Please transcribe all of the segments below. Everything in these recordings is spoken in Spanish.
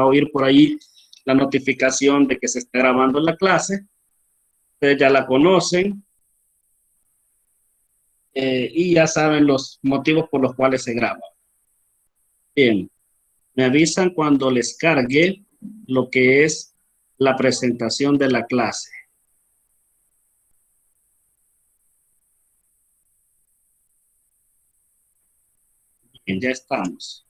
a oír por ahí la notificación de que se está grabando la clase. Ustedes ya la conocen y ya saben los motivos por los cuales se graba. Bien, me avisan cuando les cargue lo que es la presentación de la clase. Bien, ya estamos.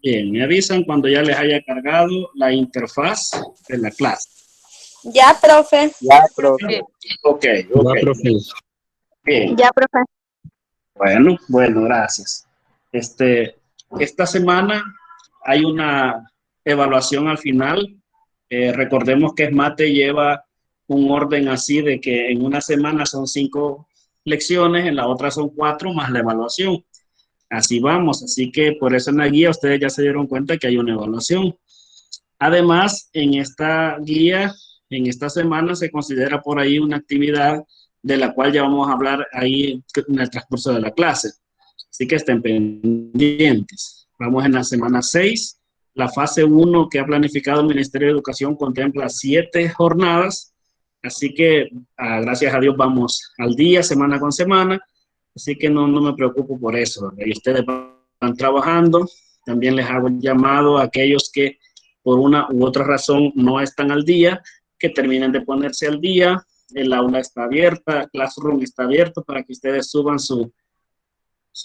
Bien, me avisan cuando ya les haya cargado la interfaz de la clase. Ya, profe. Ya, profe. Ok. Ya, profe. Bien. Ya, profe. Bueno, gracias. Esta semana hay una evaluación al final. Recordemos que SMATE lleva un orden así de que en una semana son 5 lecciones, en la otra son 4 más la evaluación. Así vamos, así que por eso en la guía ustedes ya se dieron cuenta que hay una evaluación. Además, en esta guía, en esta semana se considera por ahí una actividad de la cual ya vamos a hablar ahí en el transcurso de la clase. Así que estén pendientes. Vamos en la semana 6. La fase 1 que ha planificado el Ministerio de Educación contempla 7 jornadas. Así que, gracias a Dios, vamos al día, semana con semana. Así que no me preocupo por eso. Y ustedes van trabajando. También les hago un llamado a aquellos que por una u otra razón no están al día, que terminen de ponerse al día. El aula está abierta, Classroom está abierto para que ustedes suban su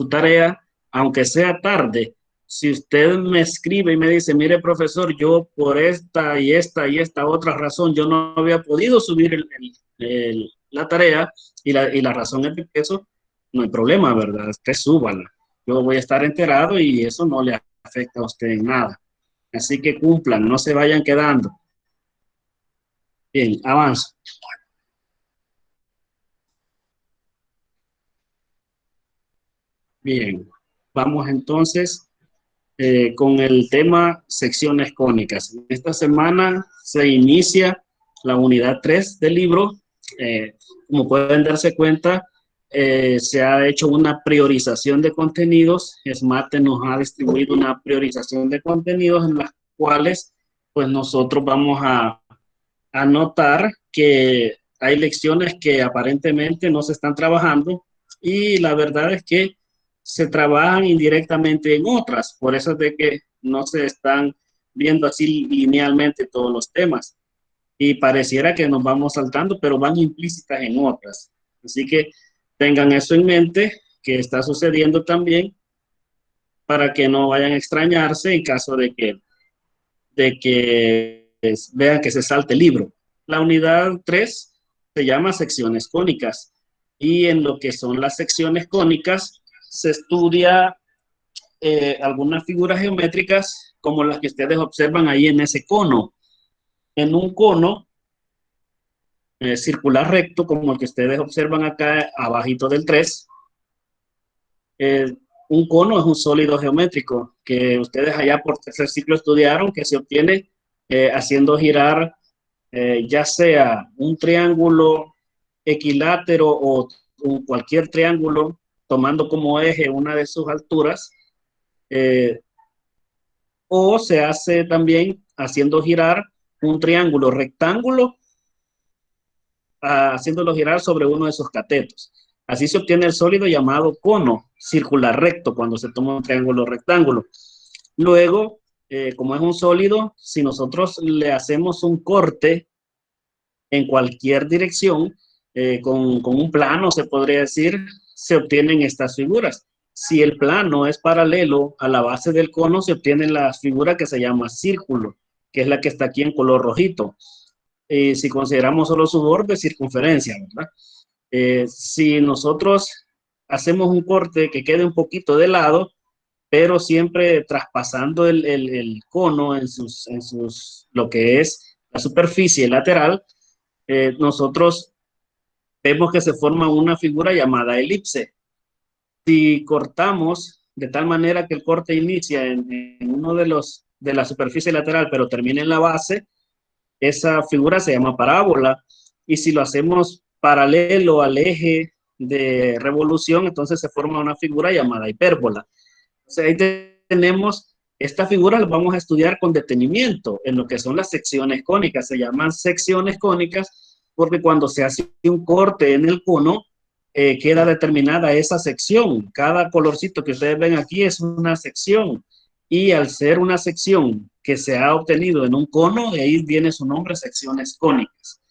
tarea, aunque sea tarde. Si usted me escribe y me dice, mire profesor, yo por esta y esta y esta otra razón, yo no había podido subir la tarea y la razón es de eso, no hay problema, ¿verdad? Usted súbala. Yo voy a estar enterado y eso no le afecta a usted en nada. Así que cumplan, no se vayan quedando. Bien, avanzo. Bien, vamos entonces con el tema secciones cónicas. Esta semana se inicia la unidad 3 del libro. Como pueden darse cuenta, se ha hecho una priorización de contenidos. SMATE nos ha distribuido una priorización de contenidos en las cuales pues nosotros vamos a notar que hay lecciones que aparentemente no se están trabajando y la verdad es que se trabajan indirectamente en otras, por eso es de que no se están viendo así linealmente todos los temas y pareciera que nos vamos saltando, pero van implícitas en otras. Así que tengan eso en mente, que está sucediendo también, para que no vayan a extrañarse en caso de que vean que se salte el libro. La unidad 3 se llama secciones cónicas y en lo que son las secciones cónicas se estudia algunas figuras geométricas como las que ustedes observan ahí en ese cono. En un cono circular recto como el que ustedes observan acá abajito del 3, un cono es un sólido geométrico que ustedes allá por tercer ciclo estudiaron, que se obtiene haciendo girar ya sea un triángulo equilátero o cualquier triángulo tomando como eje una de sus alturas, o se hace también haciendo girar un triángulo rectángulo, haciéndolo girar sobre uno de sus catetos. Así se obtiene el sólido llamado cono circular recto cuando se toma un triángulo rectángulo. Luego, como es un sólido, si nosotros le hacemos un corte en cualquier dirección, con un plano, se podría decir, se obtienen estas figuras. Si el plano es paralelo a la base del cono, se obtiene la figura que se llama círculo, que es la que está aquí en color rojito. Si consideramos solo su borde, circunferencia, ¿verdad? Si nosotros hacemos un corte que quede un poquito de lado, pero siempre traspasando el cono en lo que es la superficie lateral, nosotros vemos que se forma una figura llamada elipse. Si cortamos de tal manera que el corte inicia en uno de la superficie lateral, pero termina en la base, esa figura se llama parábola. Y si lo hacemos paralelo al eje de revolución, entonces se forma una figura llamada hipérbola. O sea, ahí tenemos, esta figura la vamos a estudiar con detenimiento en lo que son las secciones cónicas. Se llaman secciones cónicas porque cuando se hace un corte en el cono, queda determinada esa sección. Cada colorcito que ustedes ven aquí es una sección. Y al ser una sección que se ha obtenido en un cono, de ahí viene su nombre, secciones cónicas.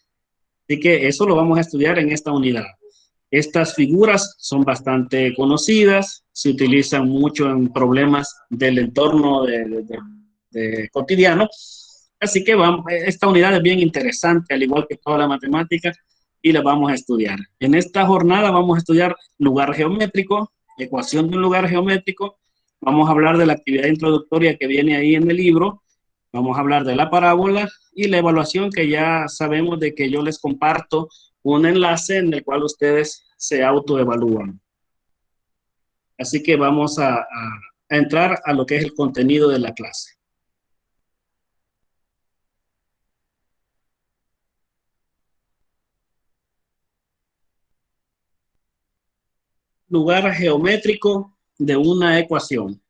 Así que eso lo vamos a estudiar en esta unidad. Estas figuras son bastante conocidas, se utilizan mucho en problemas del entorno de cotidiano. Así que vamos, esta unidad es bien interesante, al igual que toda la matemática, y la vamos a estudiar. En esta jornada vamos a estudiar lugar geométrico, ecuación de un lugar geométrico. Vamos a hablar de la actividad introductoria que viene ahí en el libro. Vamos a hablar de la parábola y la evaluación, que ya sabemos de que yo les comparto un enlace en el cual ustedes se autoevalúan. Así que vamos a entrar a lo que es el contenido de la clase. Lugar geométrico de una ecuación.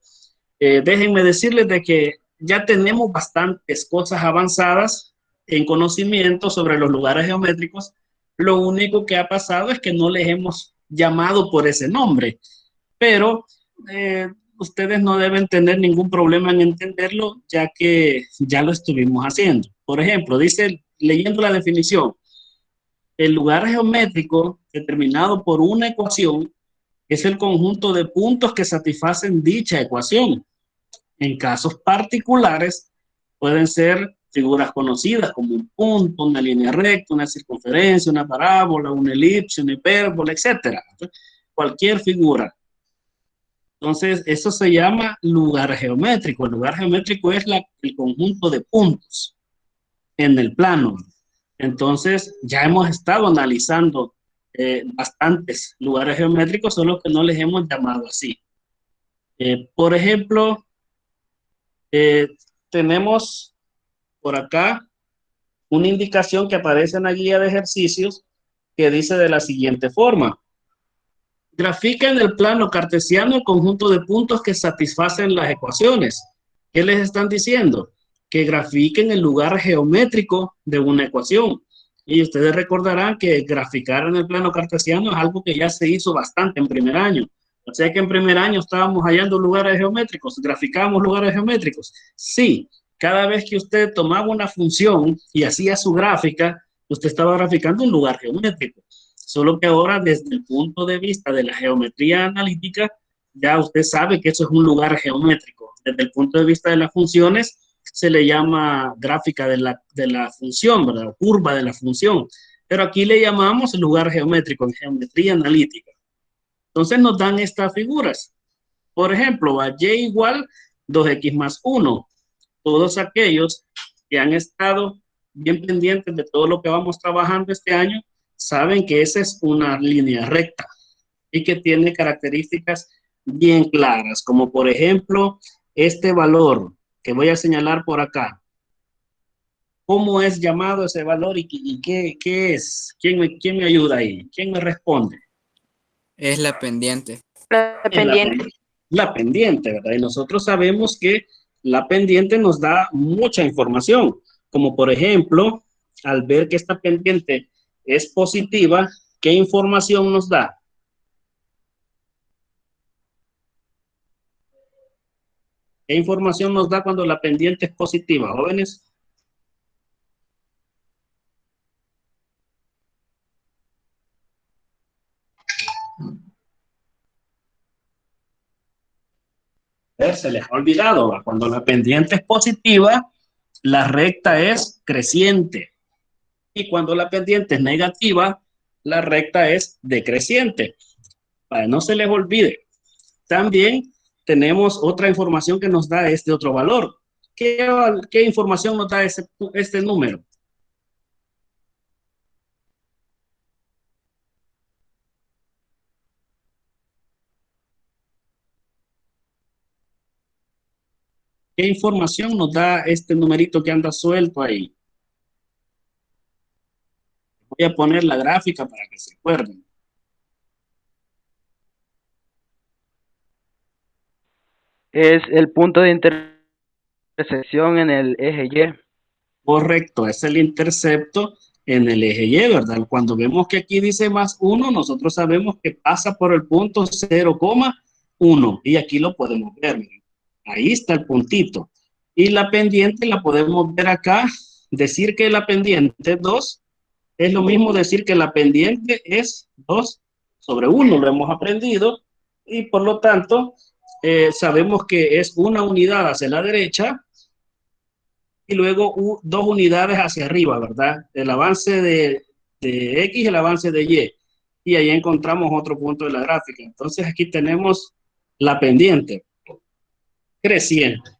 Déjenme decirles de que ya tenemos bastantes cosas avanzadas en conocimiento sobre los lugares geométricos. Lo único que ha pasado es que no les hemos llamado por ese nombre, pero ustedes no deben tener ningún problema en entenderlo, ya que ya lo estuvimos haciendo. Por ejemplo, dice, leyendo la definición, el lugar geométrico determinado por una ecuación es el conjunto de puntos que satisfacen dicha ecuación. En casos particulares, pueden ser figuras conocidas como un punto, una línea recta, una circunferencia, una parábola, una elipse, una hipérbola, etcétera. Cualquier figura. Entonces, eso se llama lugar geométrico. El lugar geométrico es el conjunto de puntos en el plano. Entonces, ya hemos estado analizando bastantes lugares geométricos, solo que no les hemos llamado así. Por ejemplo, tenemos por acá una indicación que aparece en la guía de ejercicios que dice de la siguiente forma: grafica en el plano cartesiano el conjunto de puntos que satisfacen las ecuaciones. ¿Qué les están diciendo? Que grafiquen el lugar geométrico de una ecuación. Y ustedes recordarán que graficar en el plano cartesiano es algo que ya se hizo bastante en primer año. O sea que en primer año estábamos hallando lugares geométricos, graficamos lugares geométricos. Sí, cada vez que usted tomaba una función y hacía su gráfica, usted estaba graficando un lugar geométrico. Solo que ahora, desde el punto de vista de la geometría analítica, ya usted sabe que eso es un lugar geométrico. Desde el punto de vista de las funciones, se le llama gráfica de la función, ¿verdad? O curva de la función. Pero aquí le llamamos lugar geométrico, en geometría analítica. Entonces nos dan estas figuras. Por ejemplo, a y igual 2x más 1. Todos aquellos que han estado bien pendientes de todo lo que vamos trabajando este año, saben que esa es una línea recta y que tiene características bien claras, como por ejemplo este valor que voy a señalar por acá. ¿Cómo es llamado ese valor y qué es? ¿Quién me ayuda ahí? ¿Quién me responde? Es la pendiente. La pendiente. La pendiente, ¿verdad? Y nosotros sabemos que la pendiente nos da mucha información, como por ejemplo, al ver que esta pendiente es positiva, ¿qué información nos da? ¿Qué información nos da cuando la pendiente es positiva, jóvenes? Se les ha olvidado, ¿va? Cuando la pendiente es positiva, la recta es creciente. Y cuando la pendiente es negativa, la recta es decreciente. Para que no se les olvide. También tenemos otra información que nos da este otro valor. ¿Qué información nos da este número? ¿Qué información nos da este numerito que anda suelto ahí? Voy a poner la gráfica para que se acuerden. Es el punto de intersección en el eje Y. Correcto, es el intercepto en el eje Y, ¿verdad? Cuando vemos que aquí dice más 1, nosotros sabemos que pasa por el punto 0,1 y aquí lo podemos ver, miren. Ahí está el puntito. Y la pendiente la podemos ver acá. Decir que la pendiente 2 es lo mismo decir que la pendiente es 2 sobre 1, lo hemos aprendido y por lo tanto sabemos que es una unidad hacia la derecha y luego 2 unidades hacia arriba, ¿verdad? El avance de X y el avance de Y. Y ahí encontramos otro punto de la gráfica. Entonces aquí tenemos la pendiente creciente.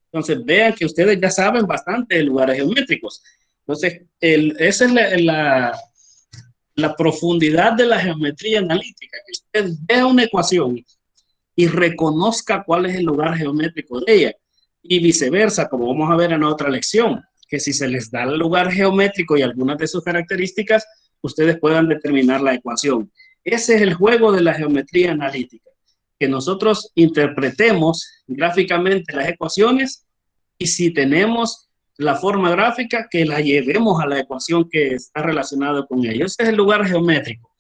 Entonces vean que ustedes ya saben bastante de lugares geométricos. Entonces, esa es la profundidad de la geometría analítica, que usted vea una ecuación y reconozca cuál es el lugar geométrico de ella. Y viceversa, como vamos a ver en otra lección, que si se les da el lugar geométrico y algunas de sus características, ustedes puedan determinar la ecuación. Ese es el juego de la geometría analítica, que nosotros interpretemos gráficamente las ecuaciones y si tenemos la forma gráfica, que la llevemos a la ecuación que está relacionada con ello. Ese es el lugar geométrico.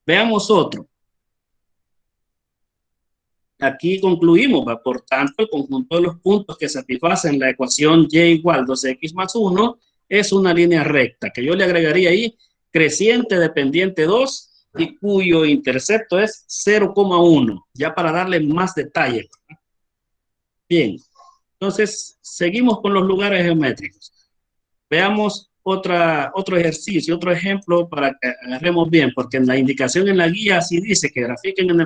Veamos otro. Aquí concluimos, ¿va? Por tanto, el conjunto de los puntos que satisfacen la ecuación y igual 2x más 1 es una línea recta, que yo le agregaría ahí creciente de pendiente 2 y cuyo intercepto es 0,1, ya para darle más detalle. Bien, entonces seguimos con los lugares geométricos. Veamos otro ejercicio, otro ejemplo para que agarremos bien, porque en la indicación en la guía así dice que grafiquen en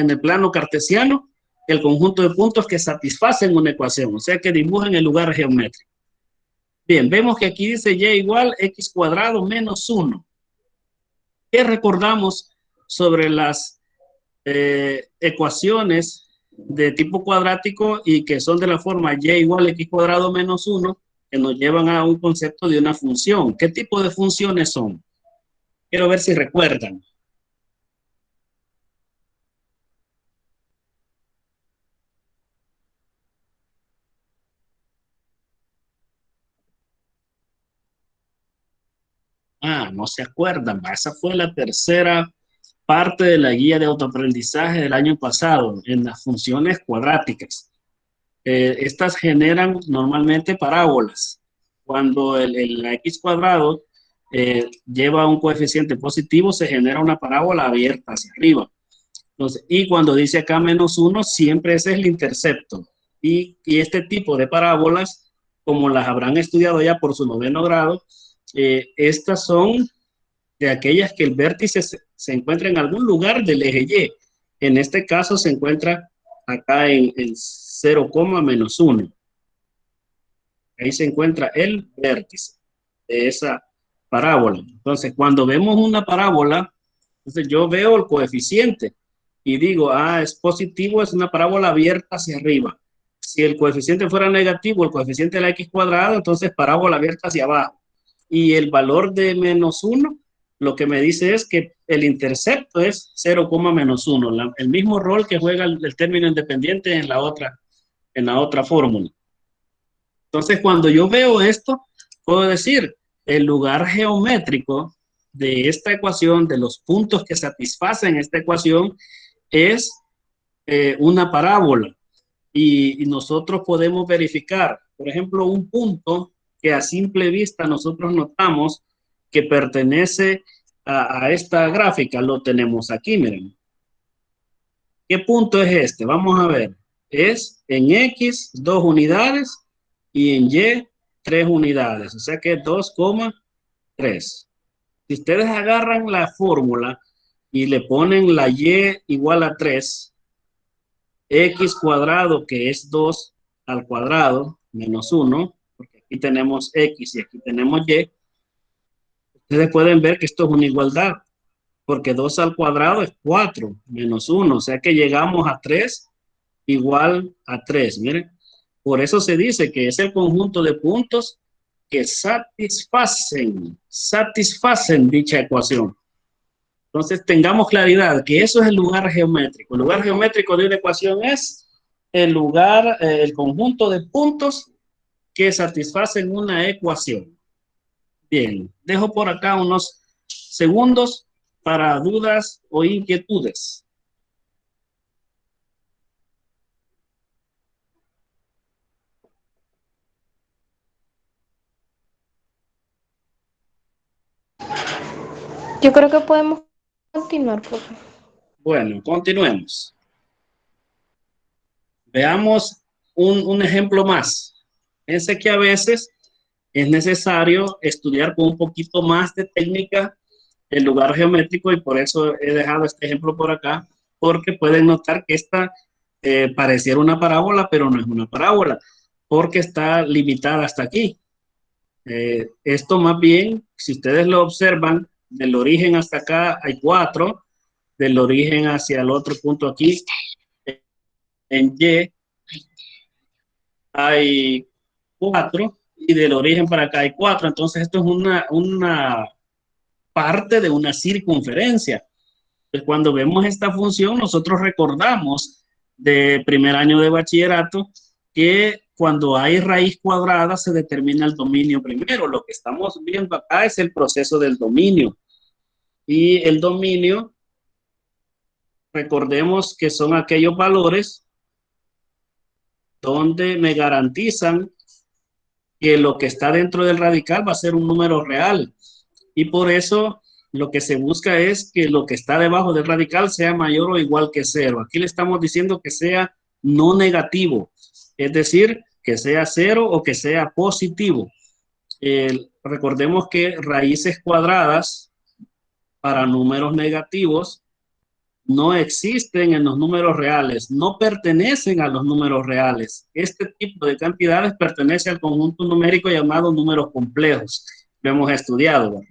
el plano cartesiano el conjunto de puntos que satisfacen una ecuación, o sea que dibujen el lugar geométrico. Bien, vemos que aquí dice y igual x cuadrado menos 1. ¿Qué recordamos sobre las ecuaciones de tipo cuadrático y que son de la forma y igual x cuadrado menos 1, que nos llevan a un concepto de una función? ¿Qué tipo de funciones son? Quiero ver si recuerdan. No se acuerdan. Esa fue la tercera parte de la guía de autoaprendizaje del año pasado, en las funciones cuadráticas. Estas generan normalmente parábolas. Cuando el x cuadrado lleva un coeficiente positivo, se genera una parábola abierta hacia arriba. Entonces, y cuando dice acá menos 1, siempre ese es el intercepto. Y este tipo de parábolas, como las habrán estudiado ya por su 9º grado, estas son de aquellas que el vértice se encuentra en algún lugar del eje Y. En este caso se encuentra acá en 0, menos 1. Ahí se encuentra el vértice de esa parábola. Entonces, cuando vemos una parábola, entonces yo veo el coeficiente y digo, es positivo, es una parábola abierta hacia arriba. Si el coeficiente fuera negativo, el coeficiente de la x cuadrado, entonces parábola abierta hacia abajo. Y el valor de menos 1, lo que me dice es que el intercepto es 0, menos 1, el mismo rol que juega el término independiente en la otra fórmula. Entonces, cuando yo veo esto, puedo decir, el lugar geométrico de esta ecuación, de los puntos que satisfacen esta ecuación, es una parábola. Y nosotros podemos verificar, por ejemplo, un punto que a simple vista nosotros notamos que pertenece a esta gráfica, lo tenemos aquí, miren. ¿Qué punto es este? Vamos a ver. Es en X 2 unidades y en Y 3 unidades, o sea que 2,3. Si ustedes agarran la fórmula y le ponen la Y igual a 3, X cuadrado, que es 2 al cuadrado, menos 1, porque aquí tenemos X y aquí tenemos Y, ustedes pueden ver que esto es una igualdad, porque 2 al cuadrado es 4, menos 1, o sea que llegamos a 3 igual a 3. Miren, por eso se dice que es el conjunto de puntos que satisfacen dicha ecuación. Entonces tengamos claridad que eso es el lugar geométrico. El lugar geométrico de una ecuación es el lugar, el conjunto de puntos que satisfacen una ecuación. Bien, dejo por acá unos segundos para dudas o inquietudes. Yo creo que podemos continuar, profe. Bueno, continuemos. Veamos un ejemplo más. Fíjense que a veces es necesario estudiar con un poquito más de técnica el lugar geométrico y por eso he dejado este ejemplo por acá, porque pueden notar que esta pareciera una parábola, pero no es una parábola, porque está limitada hasta aquí. Esto más bien, si ustedes lo observan, del origen hasta acá hay 4, del origen hacia el otro punto aquí, en Y, hay 4, y del origen para acá hay 4. Entonces esto es una parte de una circunferencia. Pues cuando vemos esta función, nosotros recordamos de primer año de bachillerato que cuando hay raíz cuadrada se determina el dominio primero. Lo que estamos viendo acá es el proceso del dominio. Y el dominio, recordemos que son aquellos valores donde me garantizan que lo que está dentro del radical va a ser un número real. Y por eso lo que se busca es que lo que está debajo del radical sea mayor o igual que 0. Aquí le estamos diciendo que sea no negativo, es decir, que sea 0 o que sea positivo. Recordemos que raíces cuadradas para números negativos no existen en los números reales, no pertenecen a los números reales. Este tipo de cantidades pertenece al conjunto numérico llamado números complejos. Lo hemos estudiado, ¿verdad?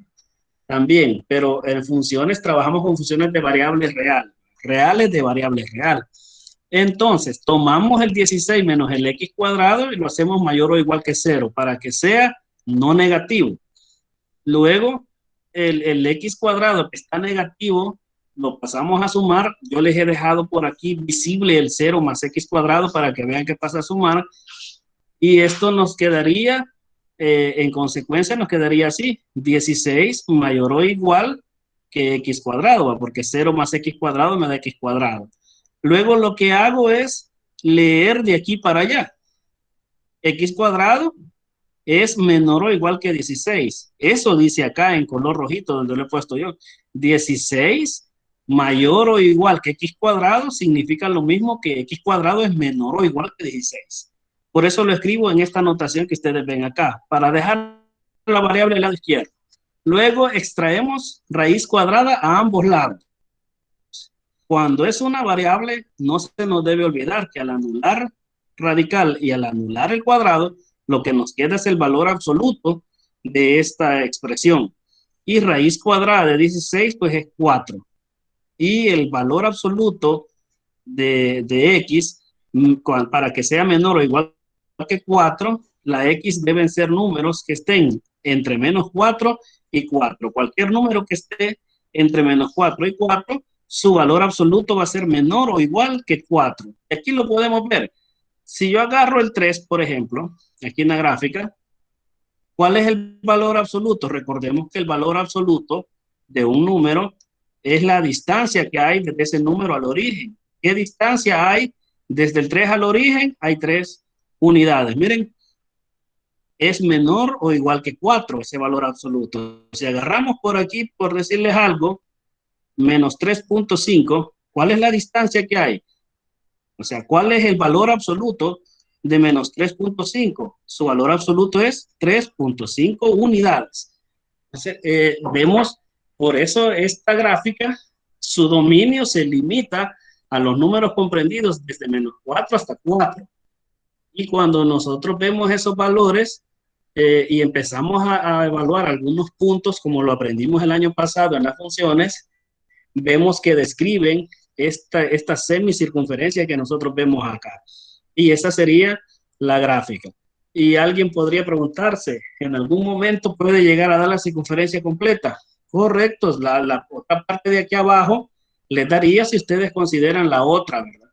También, pero en funciones trabajamos con funciones de variables reales de variables real. Entonces, tomamos el 16 menos el x cuadrado y lo hacemos mayor o igual que 0 para que sea no negativo. Luego, el x cuadrado que está negativo, lo pasamos a sumar. Yo les he dejado por aquí visible el 0 más x cuadrado para que vean que pasa a sumar. Y esto nos quedaría, en consecuencia, nos quedaría así: 16 mayor o igual que x cuadrado, porque 0 más x cuadrado me da x cuadrado. Luego lo que hago es leer de aquí para allá. X cuadrado es menor o igual que 16. Eso dice acá en color rojito donde lo he puesto yo. 16 mayor o igual que x cuadrado significa lo mismo que x cuadrado es menor o igual que 16. Por eso lo escribo en esta notación que ustedes ven acá, para dejar la variable al lado izquierdo. Luego extraemos raíz cuadrada a ambos lados. Cuando es una variable, no se nos debe olvidar que al anular radical y al anular el cuadrado, lo que nos queda es el valor absoluto de esta expresión. Y raíz cuadrada de 16, pues es 4. Y el valor absoluto de x, para que sea menor o igual que 4, la x deben ser números que estén entre menos 4 y 4. Cualquier número que esté entre menos 4 y 4, su valor absoluto va a ser menor o igual que 4. Aquí lo podemos ver. Si yo agarro el 3, por ejemplo, aquí en la gráfica, ¿cuál es el valor absoluto? Recordemos que el valor absoluto de un número es la distancia que hay desde ese número al origen. ¿Qué distancia hay desde el 3 al origen? Hay 3 unidades. Miren, es menor o igual que 4 ese valor absoluto. Si agarramos por aquí, por decirles algo, menos 3.5, ¿cuál es la distancia que hay? O sea, ¿cuál es el valor absoluto de menos 3.5? Su valor absoluto es 3.5 unidades. Entonces, vemos, por eso esta gráfica, su dominio se limita a los números comprendidos desde menos 4 hasta 4. Y cuando nosotros vemos esos valores y empezamos a evaluar algunos puntos, como lo aprendimos el año pasado en las funciones, vemos que describen esta semicircunferencia que nosotros vemos acá. Y esa sería la gráfica. Y alguien podría preguntarse, ¿en algún momento puede llegar a dar la circunferencia completa? Correcto, la otra parte de aquí abajo les daría si ustedes consideran la otra, ¿verdad?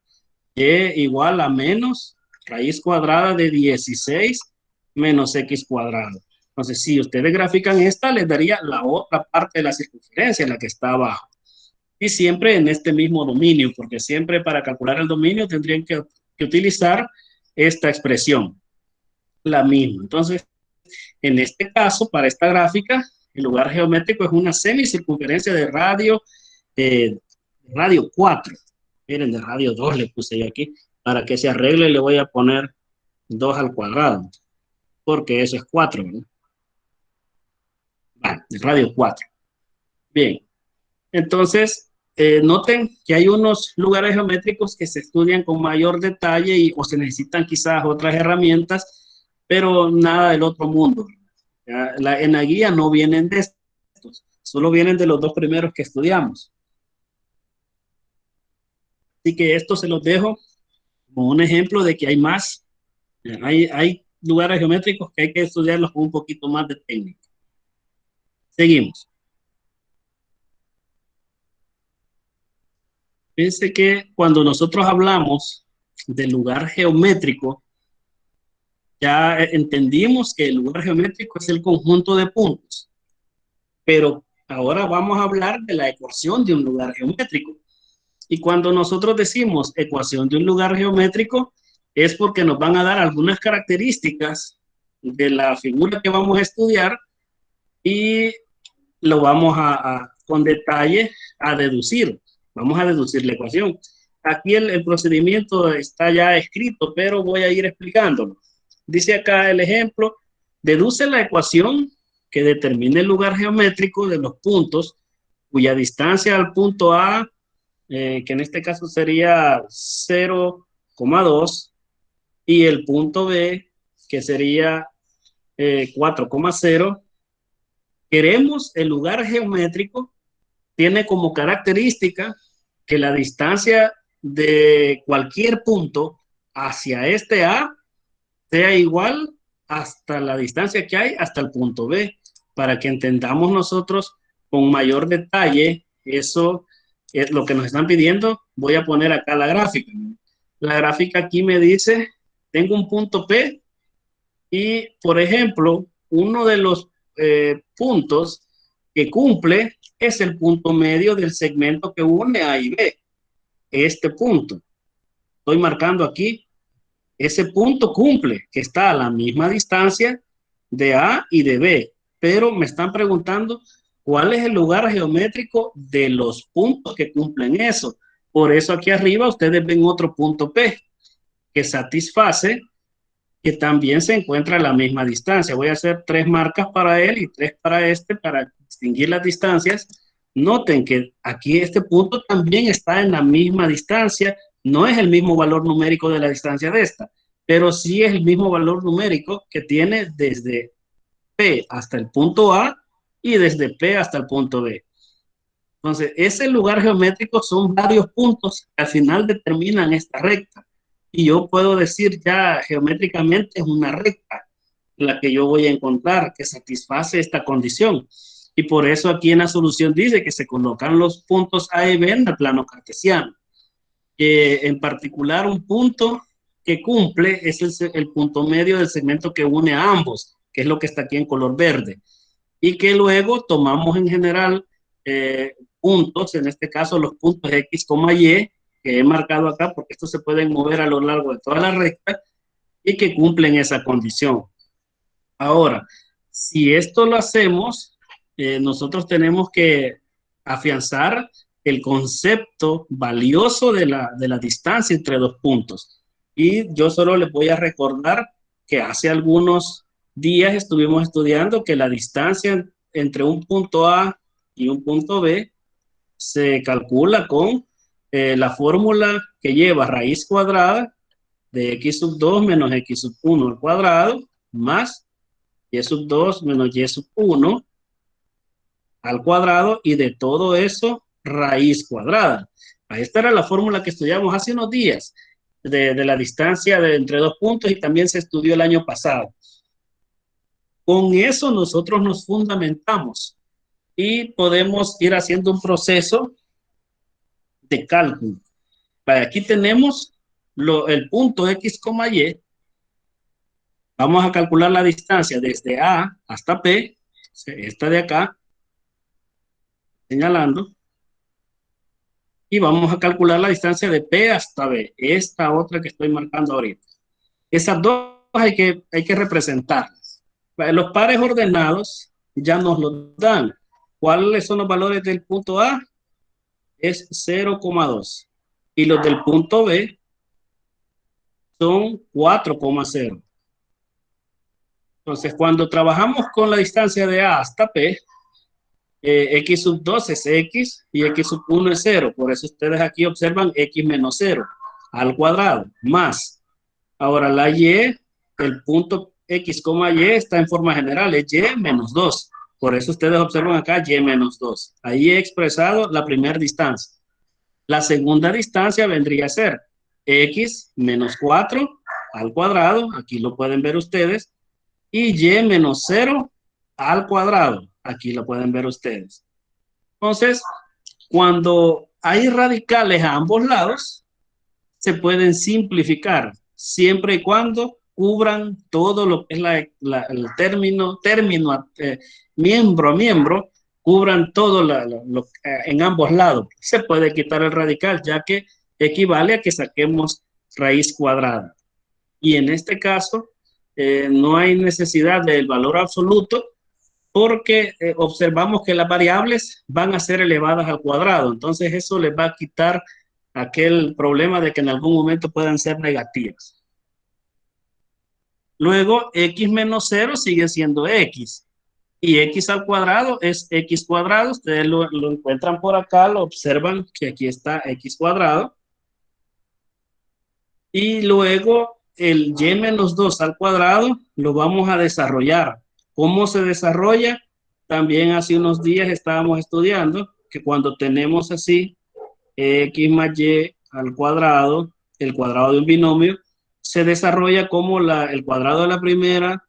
Y igual a menos raíz cuadrada de 16 menos x cuadrado. Entonces, si ustedes grafican esta, les daría la otra parte de la circunferencia, la que está abajo. Y siempre en este mismo dominio, porque siempre para calcular el dominio tendrían que utilizar esta expresión, la misma. Entonces, en este caso, para esta gráfica, el lugar geométrico es una semicircunferencia de radio 4. Miren, de radio 2 le puse yo aquí. Para que se arregle le voy a poner 2 al cuadrado, porque eso es 4, ¿verdad? Vale, de radio 4. Bien, entonces, noten que hay unos lugares geométricos que se estudian con mayor detalle o se necesitan quizás otras herramientas, pero nada del otro mundo. En la guía no vienen de estos, solo vienen de los dos primeros que estudiamos. Así que esto se los dejo como un ejemplo de que hay más. Hay lugares geométricos que hay que estudiarlos con un poquito más de técnica. Seguimos. Fíjense que cuando nosotros hablamos del lugar geométrico, ya entendimos que el lugar geométrico es el conjunto de puntos. Pero ahora vamos a hablar de la ecuación de un lugar geométrico. Y cuando nosotros decimos ecuación de un lugar geométrico, es porque nos van a dar algunas características de la figura que vamos a estudiar y lo vamos con detalle a deducir. Vamos a deducir la ecuación. Aquí el procedimiento está ya escrito, pero voy a ir explicándolo. Dice acá el ejemplo, deduce la ecuación que determine el lugar geométrico de los puntos cuya distancia al punto A, que en este caso sería 0,2, y el punto B, que sería 4,0. Queremos el lugar geométrico, tiene como característica que la distancia de cualquier punto hacia este A sea igual hasta la distancia que hay hasta el punto B, para que entendamos nosotros con mayor detalle. Eso es lo que nos están pidiendo. Voy a poner acá la gráfica. La gráfica aquí me dice, tengo un punto P y, por ejemplo, uno de los puntos que cumple es el punto medio del segmento que une A y B. Este punto. Estoy marcando aquí. Ese punto cumple, que está a la misma distancia de A y de B. Pero me están preguntando cuál es el lugar geométrico de los puntos que cumplen eso. Por eso aquí arriba ustedes ven otro punto P que satisface que también se encuentra a la misma distancia. Voy a hacer 3 marcas para él y 3 para este para distinguir las distancias. Noten que aquí este punto también está en la misma distancia. No es el mismo valor numérico de la distancia de esta, pero sí es el mismo valor numérico que tiene desde P hasta el punto A y desde P hasta el punto B. Entonces, ese lugar geométrico son varios puntos que al final determinan esta recta. Y yo puedo decir ya geométricamente es una recta la que yo voy a encontrar que satisface esta condición. Y por eso aquí en la solución dice que se colocan los puntos A y B en el plano cartesiano. En particular, un punto que cumple es el punto medio del segmento que une a ambos, que es lo que está aquí en color verde. Y que luego tomamos en general puntos, en este caso los puntos X, Y, que he marcado acá, porque estos se pueden mover a lo largo de toda la recta y que cumplen esa condición. Ahora, si esto lo hacemos, nosotros tenemos que afianzar el concepto valioso de la distancia entre dos puntos. Y yo solo les voy a recordar que hace algunos días estuvimos estudiando que la distancia entre un punto A y un punto B se calcula con la fórmula que lleva raíz cuadrada de x sub 2 menos x sub 1 al cuadrado más y sub 2 menos y sub 1 al cuadrado y de todo eso raíz cuadrada. Esta era la fórmula que estudiamos hace unos días de la distancia de entre dos puntos y también se estudió el año pasado. Con eso nosotros nos fundamentamos y podemos ir haciendo un proceso de cálculo. Aquí tenemos el punto X, Y. Vamos a calcular la distancia desde A hasta P, esta de acá, señalando. Y vamos a calcular la distancia de P hasta B, esta otra que estoy marcando ahorita. Esas dos hay que representarlas. Los pares ordenados ya nos los dan. ¿Cuáles son los valores del punto A? Es 0,2. Y los del punto B son 4,0. Entonces, cuando trabajamos con la distancia de A hasta P, X sub 2 es X y X sub 1 es 0. Por eso ustedes aquí observan X menos 0 al cuadrado, más. Ahora la Y, el punto X, Y está en forma general, es Y menos 2. Por eso ustedes observan acá Y menos 2. Ahí he expresado la primera distancia. La segunda distancia vendría a ser X menos 4 al cuadrado, aquí lo pueden ver ustedes, y Y menos 0 al cuadrado, aquí lo pueden ver ustedes. Entonces, cuando hay radicales a ambos lados, se pueden simplificar, siempre y cuando cubran todo lo que es el término, miembro a miembro, cubran todo en ambos lados. Se puede quitar el radical, ya que equivale a que saquemos raíz cuadrada. Y en este caso, no hay necesidad del valor absoluto, porque observamos que las variables van a ser elevadas al cuadrado. Entonces eso les va a quitar aquel problema de que en algún momento puedan ser negativas. Luego, X menos 0 sigue siendo X. Y X al cuadrado es X cuadrado. Ustedes lo encuentran por acá, lo observan que aquí está X cuadrado. Y luego el Y menos 2 al cuadrado lo vamos a desarrollar. ¿Cómo se desarrolla? También hace unos días estábamos estudiando que cuando tenemos así X más Y al cuadrado, el cuadrado de un binomio, se desarrolla como el cuadrado de la primera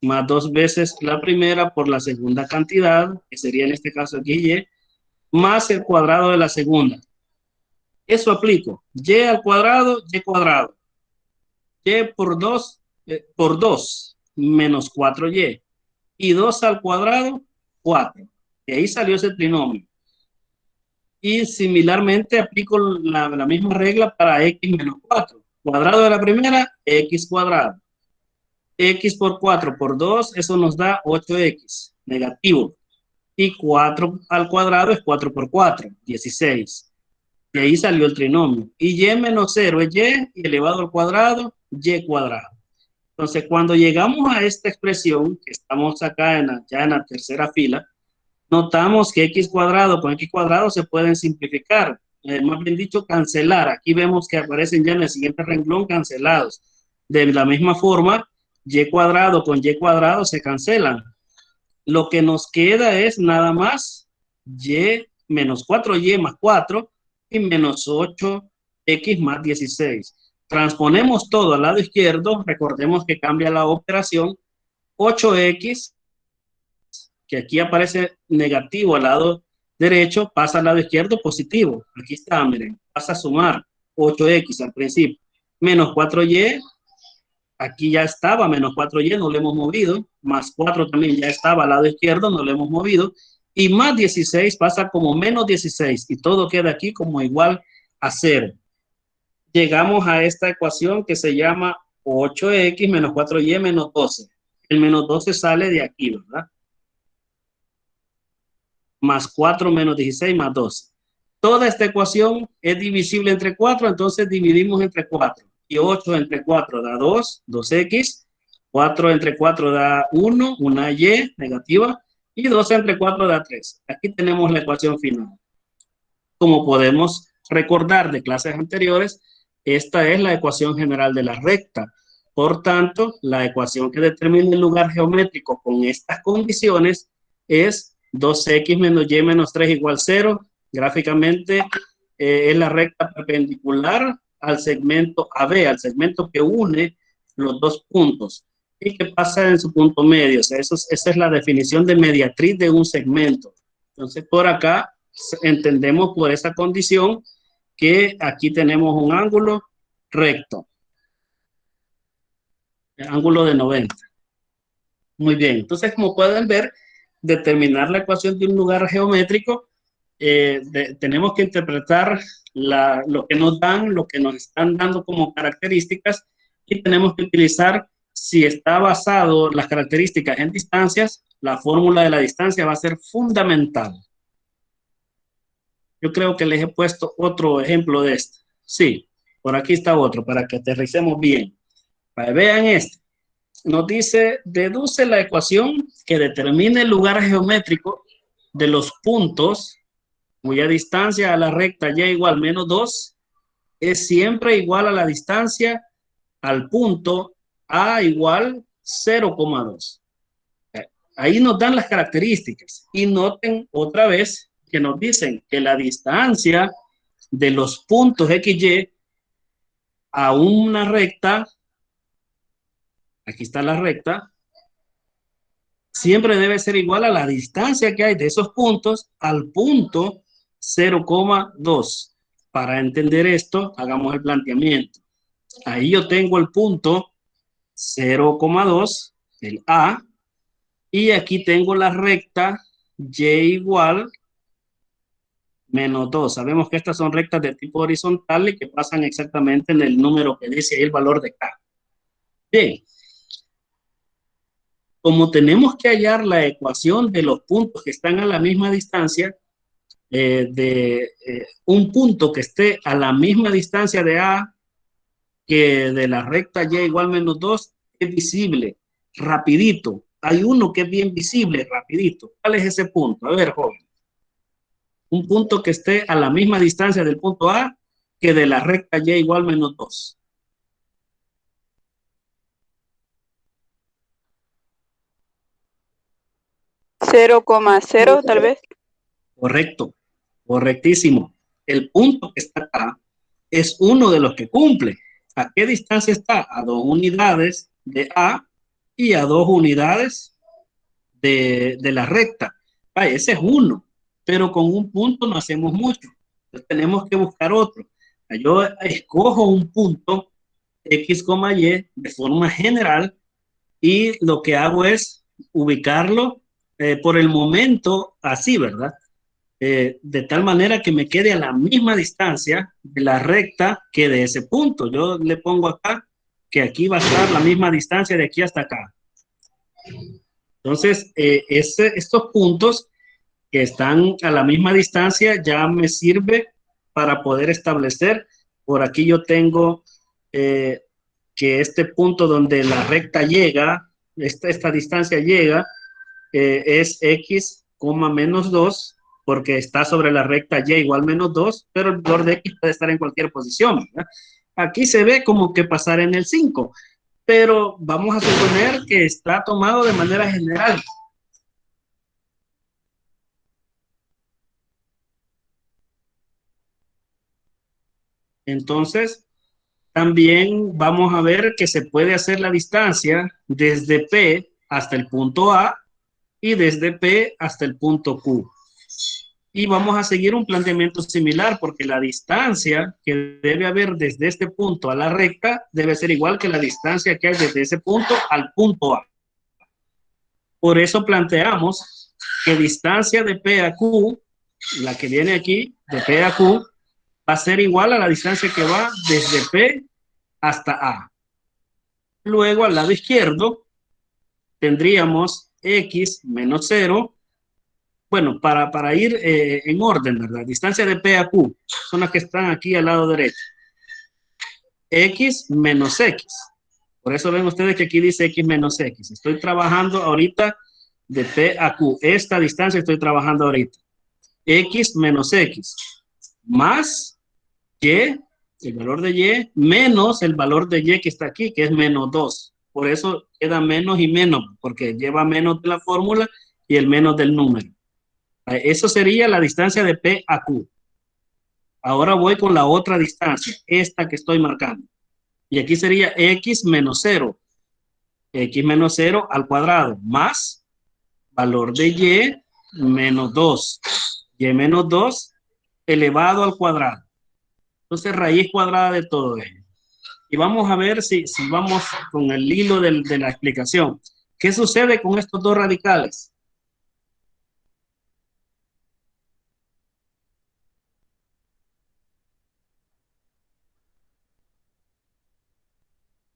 más 2 veces la primera por la segunda cantidad, que sería en este caso aquí Y, más el cuadrado de la segunda. Eso aplico. Y al cuadrado, Y cuadrado. Y por 2 menos 4Y. Y 2 al cuadrado, 4. Y ahí salió ese trinomio. Y similarmente aplico la misma regla para X menos 4. Cuadrado de la primera, X cuadrado. X por 4 por 2, eso nos da 8X, negativo. Y 4 al cuadrado es 4 por 4, 16. Y ahí salió el trinomio. Y Y menos 0 es Y elevado al cuadrado, Y cuadrado. Entonces, cuando llegamos a esta expresión, que estamos acá ya en la tercera fila, notamos que X cuadrado con X cuadrado se pueden simplificar. Más bien dicho, cancelar. Aquí vemos que aparecen ya en el siguiente renglón cancelados. De la misma forma, Y cuadrado con Y cuadrado se cancelan. Lo que nos queda es nada más Y menos 4Y más 4 y menos 8X más 16. Transponemos todo al lado izquierdo. Recordemos que cambia la operación. 8X, que aquí aparece negativo al lado derecho, pasa al lado izquierdo positivo. Aquí está, miren, pasa a sumar 8X al principio. Menos 4Y, aquí ya estaba, menos 4Y, no lo hemos movido. Más 4 también ya estaba al lado izquierdo, no lo hemos movido. Y más 16 pasa como menos 16 y todo queda aquí como igual a 0. Llegamos a esta ecuación que se llama 8X menos 4Y menos 12. El menos 12 sale de aquí, ¿verdad? Más 4 menos 16 más 12. Toda esta ecuación es divisible entre 4, entonces dividimos entre 4. Y 8 entre 4 da 2, 2X. 4 entre 4 da 1, una Y negativa. Y 12 entre 4 da 3. Aquí tenemos la ecuación final. Como podemos recordar de clases anteriores, esta es la ecuación general de la recta. Por tanto, la ecuación que determina el lugar geométrico con estas condiciones es 2X menos Y menos 3 igual 0. Gráficamente es la recta perpendicular al segmento AB, al segmento que une los dos puntos y que pasa en su punto medio. O sea, esa es la definición de mediatriz de un segmento. Entonces, por acá entendemos por esa condición que aquí tenemos un ángulo recto, el ángulo de 90. Muy bien, entonces como pueden ver, determinar la ecuación de un lugar geométrico, tenemos que interpretar lo que nos dan, lo que nos están dando como características, y tenemos que utilizar, si está basado las características en distancias, la fórmula de la distancia va a ser fundamental. Yo creo que les he puesto otro ejemplo de esto. Sí, por aquí está otro, para que aterricemos bien. Vean este. Nos dice, deduce la ecuación que determine el lugar geométrico de los puntos cuya distancia a la recta y igual menos 2 es siempre igual a la distancia al punto A igual 0,2. Ahí nos dan las características y noten otra vez que nos dicen que la distancia de los puntos XY a una recta, aquí está la recta, siempre debe ser igual a la distancia que hay de esos puntos al punto 0,2. Para entender esto, hagamos el planteamiento. Ahí yo tengo el punto 0,2, el A, y aquí tengo la recta Y igual menos 2. Sabemos que estas son rectas de tipo horizontal y que pasan exactamente en el número que dice ahí el valor de K. Bien. Como tenemos que hallar la ecuación de los puntos que están a la misma distancia, un punto que esté a la misma distancia de A que de la recta Y igual menos 2, es visible, rapidito. Hay uno que es bien visible, rapidito. ¿Cuál es ese punto? A ver, joven. Un punto que esté a la misma distancia del punto A que de la recta Y igual menos 2. ¿0,0 tal vez? Correcto, correctísimo. El punto que está acá es uno de los que cumple. ¿A qué distancia está? A 2 unidades de A y a 2 unidades de la recta. Ese es uno, pero con un punto no hacemos mucho. Entonces tenemos que buscar otro. Yo escojo un punto X, Y de forma general y lo que hago es ubicarlo por el momento así, ¿verdad? De tal manera que me quede a la misma distancia de la recta que de ese punto. Yo le pongo acá que aquí va a estar la misma distancia de aquí hasta acá. Entonces, estos puntos que están a la misma distancia ya me sirve para poder establecer. Por aquí yo tengo que este punto donde la recta llega, esta distancia llega, es X, menos 2, porque está sobre la recta Y igual menos 2, pero el valor de X puede estar en cualquier posición, ¿verdad? Aquí se ve como que pasar en el 5, pero vamos a suponer que está tomado de manera general. Entonces, también vamos a ver que se puede hacer la distancia desde P hasta el punto A y desde P hasta el punto Q. Y vamos a seguir un planteamiento similar porque la distancia que debe haber desde este punto a la recta debe ser igual que la distancia que hay desde ese punto al punto A. Por eso planteamos que distancia de P a Q, la que viene aquí, de P a Q, va a ser igual a la distancia que va desde P hasta A. Luego al lado izquierdo tendríamos X menos 0. Bueno, para ir en orden, ¿verdad? Distancia de P a Q son las que están aquí al lado derecho. X menos X. Por eso ven ustedes que aquí dice X menos X. Estoy trabajando ahorita de P a Q. Esta distancia estoy trabajando ahorita. X menos X. Más Y, el valor de Y, menos el valor de Y que está aquí, que es menos 2. Por eso queda menos y menos, porque lleva menos de la fórmula y el menos del número. Eso sería la distancia de P a Q. Ahora voy con la otra distancia, esta que estoy marcando. Y aquí sería x menos 0. X menos 0 al cuadrado más valor de y menos 2. Y menos 2 elevado al cuadrado. Entonces, raíz cuadrada de todo ello. Y vamos a ver si vamos con el hilo de la explicación. ¿Qué sucede con estos dos radicales?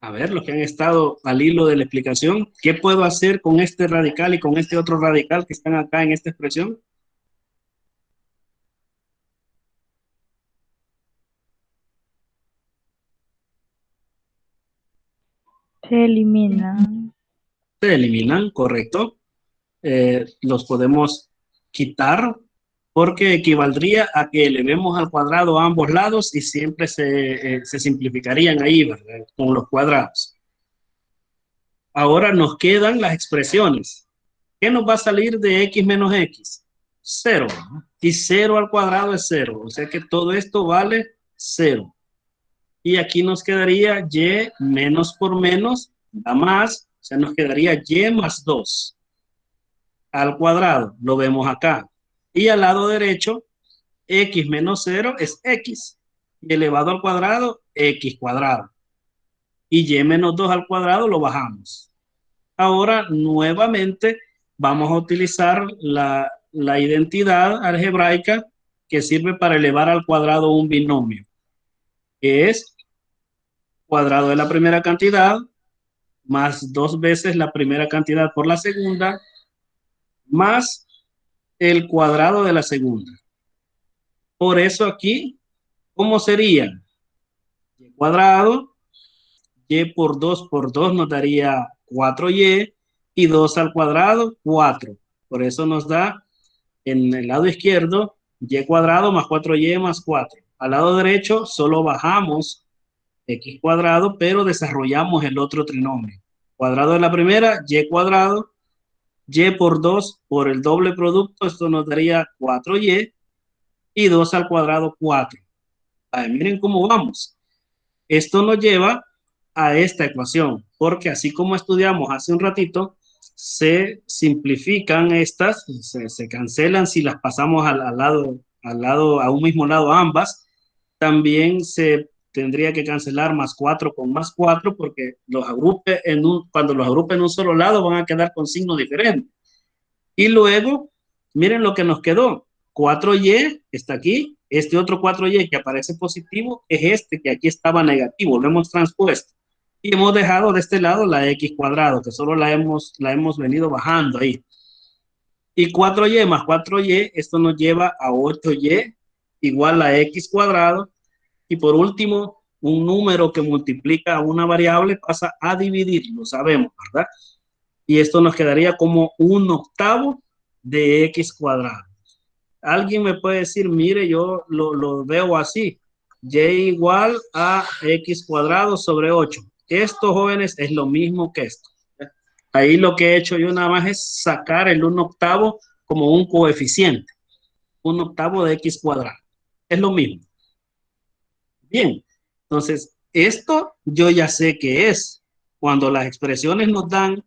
A ver, los que han estado al hilo de la explicación, ¿qué puedo hacer con este radical y con este otro radical que están acá en esta expresión? Se eliminan. Se eliminan, correcto. Los podemos quitar porque equivaldría a que elevemos al cuadrado a ambos lados y siempre se simplificarían ahí, ¿verdad? Con los cuadrados. Ahora nos quedan las expresiones. ¿Qué nos va a salir de x menos x? 0. Y 0 al cuadrado es 0. O sea que todo esto vale 0. Y aquí nos quedaría y menos por menos da más. O sea, nos quedaría y más 2 al cuadrado. Lo vemos acá. Y al lado derecho, x menos 0 es x. Y elevado al cuadrado, x cuadrado. Y y menos 2 al cuadrado lo bajamos. Ahora, nuevamente, vamos a utilizar la identidad algebraica que sirve para elevar al cuadrado un binomio, que es cuadrado de la primera cantidad más 2 veces la primera cantidad por la segunda, más el cuadrado de la segunda. Por eso aquí, ¿cómo sería? Y cuadrado, y por 2 nos daría 4y, y 2 al cuadrado, 4. Por eso nos da en el lado izquierdo, y cuadrado más 4y más 4. Al lado derecho solo bajamos x cuadrado, pero desarrollamos el otro trinomio. Cuadrado de la primera, y cuadrado, y por 2 por el doble producto, esto nos daría 4y, y 2 al cuadrado, 4. Miren cómo vamos. Esto nos lleva a esta ecuación, porque así como estudiamos hace un ratito, se simplifican estas, se cancelan si las pasamos al lado, a un mismo lado ambas. También se tendría que cancelar más 4 con más 4, porque cuando los agrupe en un solo lado van a quedar con signo diferente. Y luego, miren lo que nos quedó. 4y está aquí, este otro 4y que aparece positivo es este que aquí estaba negativo, lo hemos transpuesto. Y hemos dejado de este lado la x cuadrado, que solo la hemos venido bajando ahí. Y 4y más 4y, esto nos lleva a 8y igual a x cuadrado. Y por último, un número que multiplica a una variable pasa a dividir, lo sabemos, ¿verdad? Y esto nos quedaría como 1/8 de x cuadrado. Alguien me puede decir, mire, yo lo veo así, y igual a x cuadrado sobre 8. Esto, jóvenes, es lo mismo que esto. Ahí lo que he hecho yo nada más es sacar el 1/8 como un coeficiente. 1/8 de x cuadrado. Es lo mismo. Bien, entonces, esto yo ya sé que es. Cuando las expresiones nos dan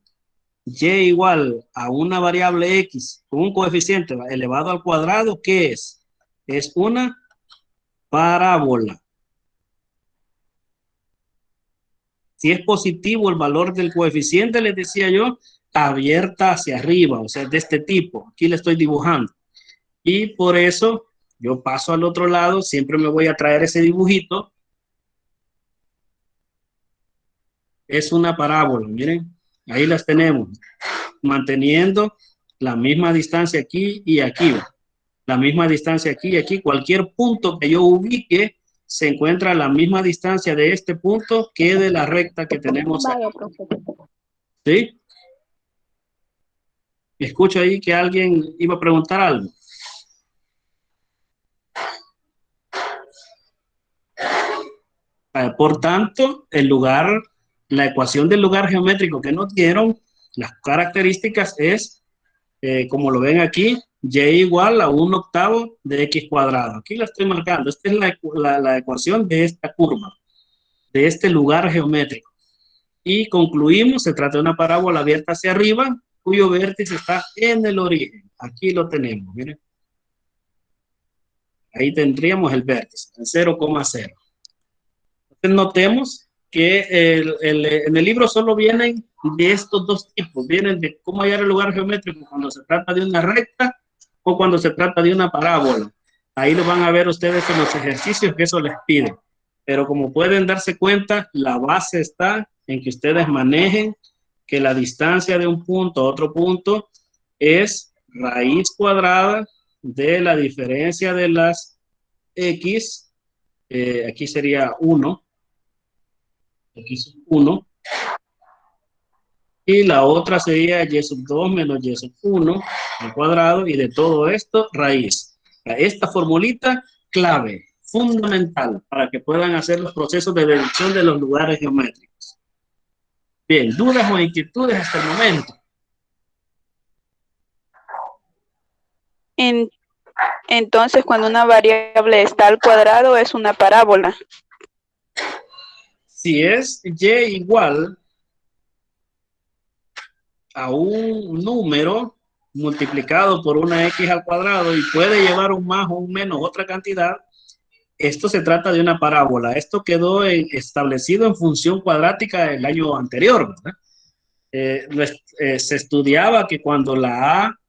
y igual a una variable x con un coeficiente elevado al cuadrado, ¿qué es? Es una parábola. Si es positivo el valor del coeficiente, les decía yo, abierta hacia arriba, o sea, de este tipo. Aquí le estoy dibujando. Y por eso yo paso al otro lado, siempre me voy a traer ese dibujito. Es una parábola, miren, ahí las tenemos, manteniendo la misma distancia aquí y aquí, la misma distancia aquí y aquí. Cualquier punto que yo ubique se encuentra a la misma distancia de este punto que de la recta que tenemos aquí. ¿Sí? Escucho ahí que alguien iba a preguntar algo. Por tanto, la ecuación del lugar geométrico que nos dieron, las características es, como lo ven aquí, y igual a 1/8 de x cuadrado. Aquí la estoy marcando. Esta es la ecuación de esta curva, de este lugar geométrico. Y concluimos, se trata de una parábola abierta hacia arriba, cuyo vértice está en el origen. Aquí lo tenemos, miren. Ahí tendríamos el vértice, el 0,0. Entonces notemos que en el libro solo vienen de estos dos tipos. Vienen de cómo hallar el lugar geométrico cuando se trata de una recta o cuando se trata de una parábola. Ahí lo van a ver ustedes en los ejercicios que eso les pide. Pero como pueden darse cuenta, la base está en que ustedes manejen que la distancia de un punto a otro punto es raíz cuadrada de la diferencia de las x, aquí sería 1, aquí es 1, y la otra sería y sub 2 menos y sub 1 al cuadrado, y de todo esto raíz. Esta formulita clave, fundamental, para que puedan hacer los procesos de deducción de los lugares geométricos. Bien, ¿dudas o inquietudes hasta el momento? Entonces, cuando una variable está al cuadrado, es una parábola. Si es y igual a un número multiplicado por una x al cuadrado y puede llevar un más o un menos otra cantidad, esto se trata de una parábola. Esto quedó establecido en función cuadrática el año anterior, ¿verdad? Se estudiaba que cuando la a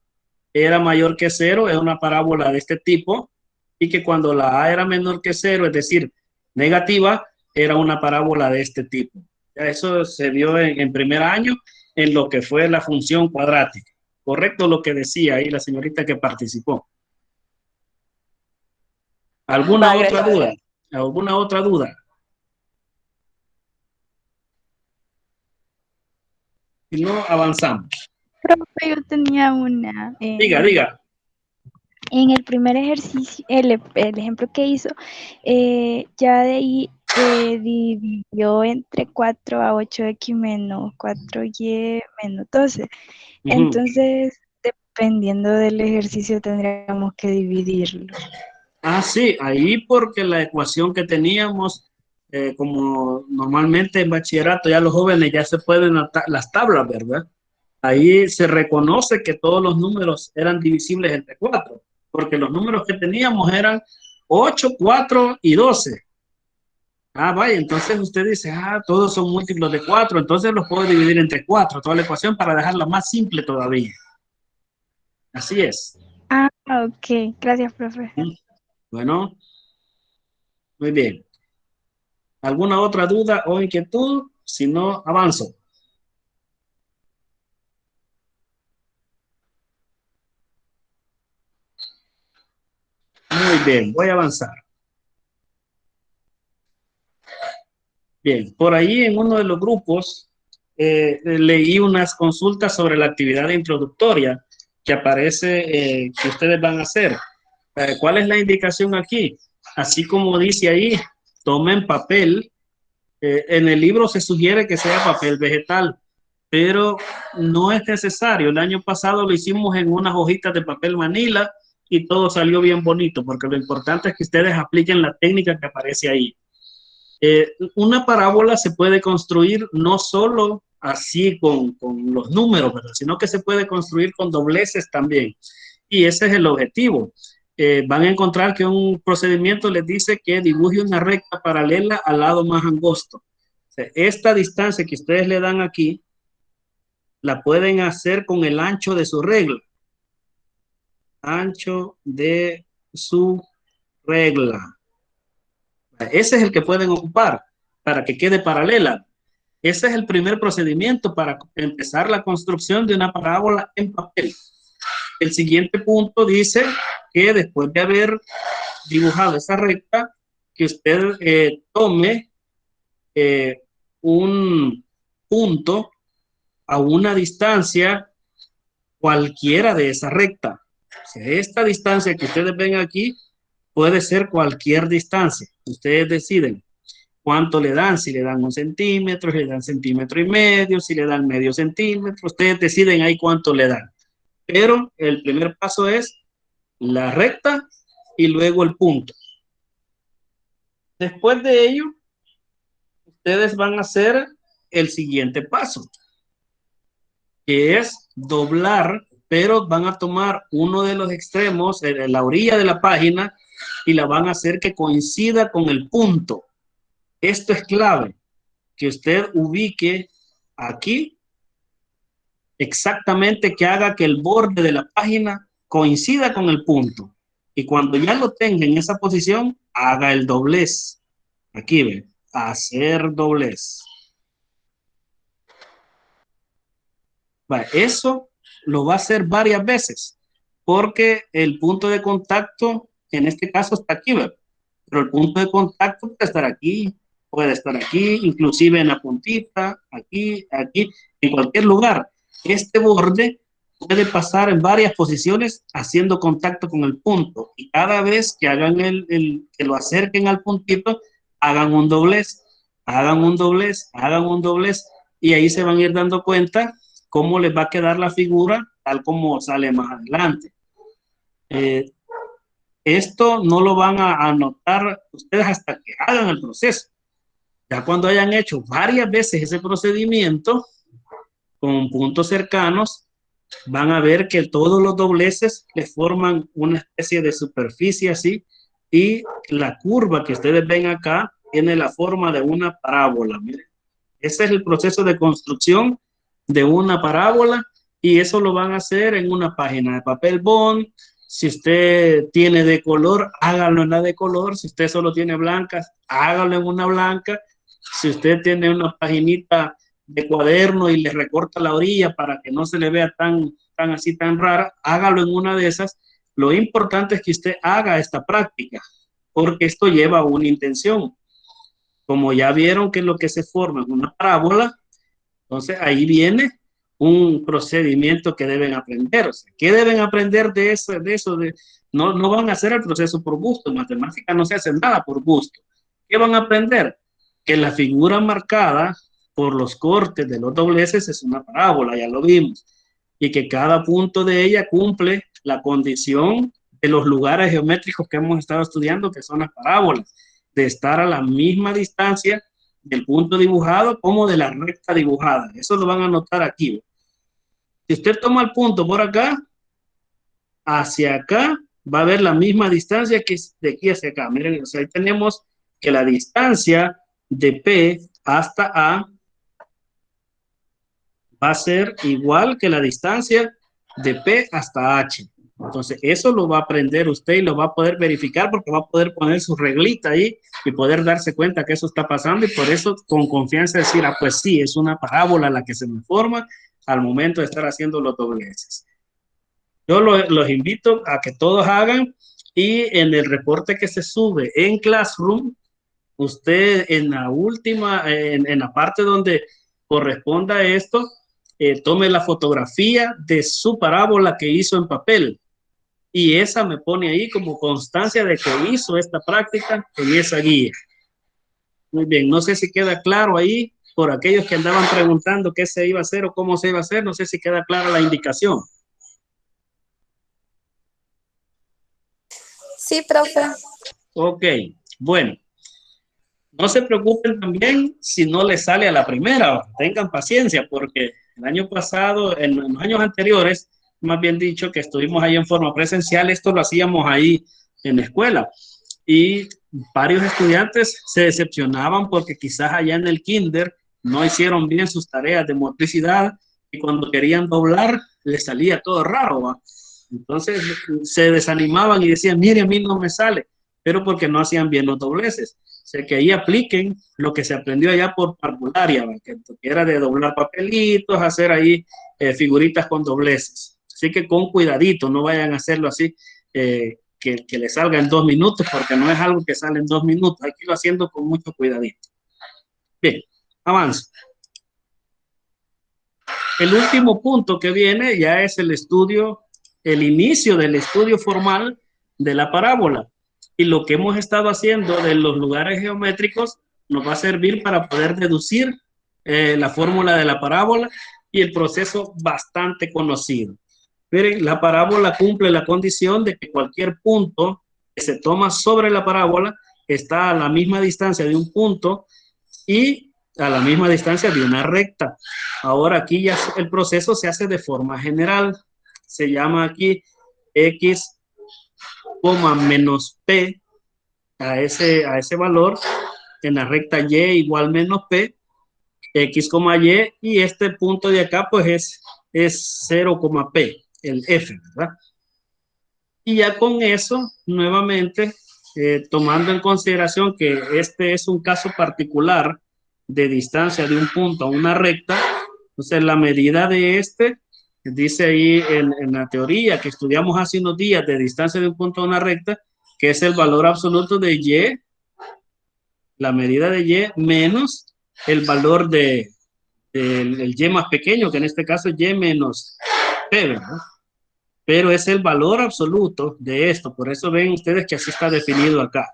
era mayor que 0 es una parábola de este tipo, y que cuando la a era menor que 0, es decir, negativa, era una parábola de este tipo. Eso se vio en primer año en lo que fue la función cuadrática. Correcto lo que decía ahí la señorita que participó. ¿Alguna otra duda? ¿Alguna otra duda? Si no, avanzamos. Profe, yo tenía una. Diga. En el primer ejercicio, el ejemplo que hizo, ya de ahí dividió entre 4 a 8x menos 4y menos 12. Entonces, dependiendo del ejercicio, tendríamos que dividirlo. Ah, sí, ahí porque la ecuación que teníamos, como normalmente en bachillerato ya los jóvenes ya se pueden las tablas, ¿verdad? Ahí se reconoce que todos los números eran divisibles entre 4, porque los números que teníamos eran 8, 4 y 12. Ah, vaya, entonces usted dice, todos son múltiplos de 4, entonces los puedo dividir entre 4, toda la ecuación, para dejarla más simple todavía. Así es. Ah, ok. Gracias, profe. Bueno, muy bien. ¿Alguna otra duda o inquietud? Si no, avanzo. Muy bien, voy a avanzar. Bien, por ahí en uno de los grupos leí unas consultas sobre la actividad introductoria que aparece que ustedes van a hacer. ¿Cuál es la indicación aquí? Así como dice ahí, tomen papel. En el libro se sugiere que sea papel vegetal, pero no es necesario. El año pasado lo hicimos en unas hojitas de papel manila y todo salió bien bonito, porque lo importante es que ustedes apliquen la técnica que aparece ahí. Una parábola se puede construir no solo así con los números, ¿verdad? Sino que se puede construir con dobleces también. Y ese es el objetivo. Van a encontrar que un procedimiento les dice que dibuje una recta paralela al lado más angosto. O sea, esta distancia que ustedes le dan aquí, la pueden hacer con el ancho de su regla. Ancho de su regla. Ese es el que pueden ocupar para que quede paralela. Ese es el primer procedimiento para empezar la construcción de una parábola en papel. El siguiente punto dice que después de haber dibujado esa recta, que usted tome un punto a una distancia cualquiera de esa recta. O sea, esta distancia que ustedes ven aquí puede ser cualquier distancia. Ustedes deciden cuánto le dan, si le dan 1 centímetro, si le dan 1,5 centímetros, si le dan medio centímetro. Ustedes deciden ahí cuánto le dan. Pero el primer paso es la recta y luego el punto. Después de ello, ustedes van a hacer el siguiente paso, que es doblar, pero van a tomar uno de los extremos, la orilla de la página, y la van a hacer que coincida con el punto. Esto es clave, que usted ubique aquí exactamente, que haga que el borde de la página coincida con el punto. Y cuando ya lo tenga en esa posición, haga el doblez. Aquí ve, hacer doblez. Vale, eso lo va a hacer varias veces, porque el punto de contacto, en este caso, está aquí, ¿verdad? Pero el punto de contacto puede estar aquí, inclusive en la puntita, aquí, aquí, en cualquier lugar. Este borde puede pasar en varias posiciones haciendo contacto con el punto, y cada vez que hagan que lo acerquen al puntito, hagan un doblez, hagan un doblez, hagan un doblez, y ahí se van a ir dando cuenta cómo les va a quedar la figura tal como sale más adelante. Esto no lo van a notar ustedes hasta que hagan el proceso. Ya cuando hayan hecho varias veces ese procedimiento con puntos cercanos, van a ver que todos los dobleces les forman una especie de superficie así, y la curva que ustedes ven acá tiene la forma de una parábola. Miren, ese es el proceso de construcción de una parábola, y eso lo van a hacer en una página de papel bond. Si usted tiene de color, hágalo en la de color. Si usted solo tiene blancas, hágalo en una blanca. Si usted tiene una paginita de cuaderno y le recorta la orilla para que no se le vea tan así, tan rara, hágalo en una de esas. Lo importante es que usted haga esta práctica, porque esto lleva una intención. Como ya vieron que lo que se forma es una parábola, entonces ahí viene un procedimiento que deben aprender. O sea, ¿qué deben aprender de eso? No van a hacer el proceso por gusto. En matemática no se hace nada por gusto. ¿Qué van a aprender? Que la figura marcada por los cortes de los dobleces es una parábola, ya lo vimos, y que cada punto de ella cumple la condición de los lugares geométricos que hemos estado estudiando, que son las parábolas, de estar a la misma distancia del punto dibujado como de la recta dibujada. Eso lo van a notar aquí. Si usted toma el punto por acá, hacia acá, va a haber la misma distancia que de aquí hacia acá. Miren, o sea, ahí tenemos que la distancia de P hasta A va a ser igual que la distancia de P hasta H. Entonces, eso lo va a aprender usted y lo va a poder verificar, porque va a poder poner su reglita ahí y poder darse cuenta que eso está pasando, y por eso con confianza decir, ah, pues sí, es una parábola la que se me forma al momento de estar haciendo los dobleces. Yo los invito a que todos hagan, y en el reporte que se sube en Classroom, usted en la última, en la parte donde corresponda esto, tome la fotografía de su parábola que hizo en papel, y esa me pone ahí como constancia de que hizo esta práctica en esa guía. Muy bien, no sé si queda claro ahí, por aquellos que andaban preguntando qué se iba a hacer o cómo se iba a hacer, no sé si queda clara la indicación. Sí, profe. Ok, bueno. No se preocupen también si no les sale a la primera, tengan paciencia, porque el año pasado, en los años anteriores, más bien dicho, que estuvimos ahí en forma presencial, esto lo hacíamos ahí en la escuela, y varios estudiantes se decepcionaban porque quizás allá en el kinder no hicieron bien sus tareas de motricidad, y cuando querían doblar les salía todo raro, ¿va? Entonces se desanimaban y decían, mire, a mí no me sale, pero porque no hacían bien los dobleces. O sea, que ahí apliquen lo que se aprendió allá por parvularia, que era de doblar papelitos, hacer ahí figuritas con dobleces. Así que con cuidadito, no vayan a hacerlo así, que le salga en 2 minutos, porque no es algo que sale en 2 minutos. Hay que irlo haciendo con mucho cuidadito. Bien, avanzo. El último punto que viene ya es el estudio, el inicio del estudio formal de la parábola. Y lo que hemos estado haciendo de los lugares geométricos nos va a servir para poder deducir la fórmula de la parábola, y el proceso bastante conocido. Miren, la parábola cumple la condición de que cualquier punto que se toma sobre la parábola está a la misma distancia de un punto y a la misma distancia de una recta. Ahora aquí ya el proceso se hace de forma general. Se llama aquí x, menos p a ese valor en la recta y igual menos p, x, y, y este punto de acá pues es 0, p, el f, ¿verdad? Y ya con eso, nuevamente, tomando en consideración que este es un caso particular de distancia de un punto a una recta, entonces la medida de este, dice ahí en la teoría que estudiamos hace unos días de distancia de un punto a una recta, que es el valor absoluto de y, la medida de y menos el valor del y más pequeño, que en este caso es y menos p, ¿verdad? Pero es el valor absoluto de esto, por eso ven ustedes que así está definido acá.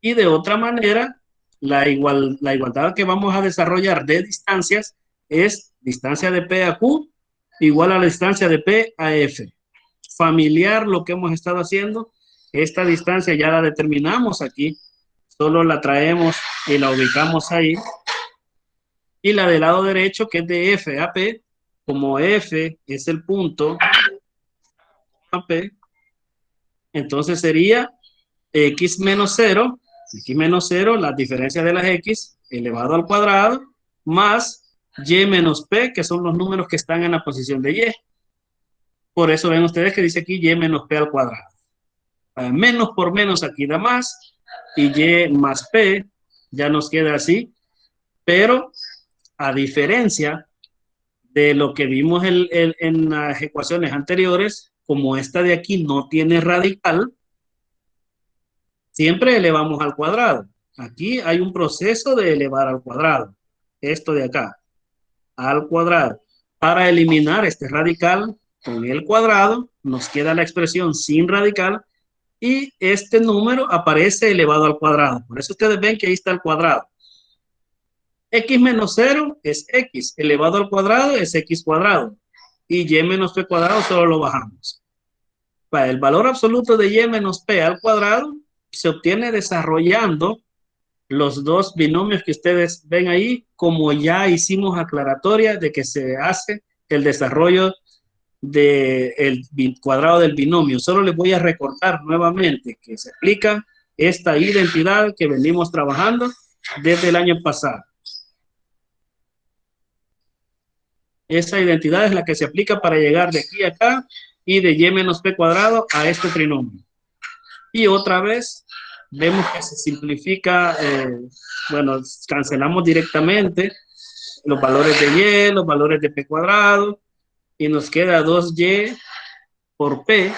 Y de otra manera, la igualdad que vamos a desarrollar de distancias es distancia de P a Q igual a la distancia de P a F. Familiar lo que hemos estado haciendo, esta distancia ya la determinamos aquí, solo la traemos y la ubicamos ahí. Y la del lado derecho, que es de F a P, como F es el punto a P, entonces sería x menos 0, la diferencia de las x elevado al cuadrado, más y menos p, que son los números que están en la posición de y. Por eso ven ustedes que dice aquí y menos p al cuadrado. Menos por menos aquí da más, y y más p ya nos queda así, pero a diferencia de lo que vimos en las ecuaciones anteriores, como esta de aquí no tiene radical, siempre elevamos al cuadrado. Aquí hay un proceso de elevar al cuadrado. Esto de acá, al cuadrado. Para eliminar este radical con el cuadrado, nos queda la expresión sin radical y este número aparece elevado al cuadrado. Por eso ustedes ven que ahí está el cuadrado. X menos 0 es X, elevado al cuadrado es X cuadrado. Y Y menos P cuadrado solo lo bajamos. Para el valor absoluto de Y menos P al cuadrado se obtiene desarrollando los dos binomios que ustedes ven ahí, como ya hicimos aclaratoria de que se hace el desarrollo del cuadrado del binomio. Solo les voy a recordar nuevamente que se aplica esta identidad que venimos trabajando desde el año pasado. Esa identidad es la que se aplica para llegar de aquí a acá y de y menos p cuadrado a este trinomio. Y otra vez vemos que se simplifica, bueno, cancelamos directamente los valores de y, los valores de p cuadrado, y nos queda 2y por p,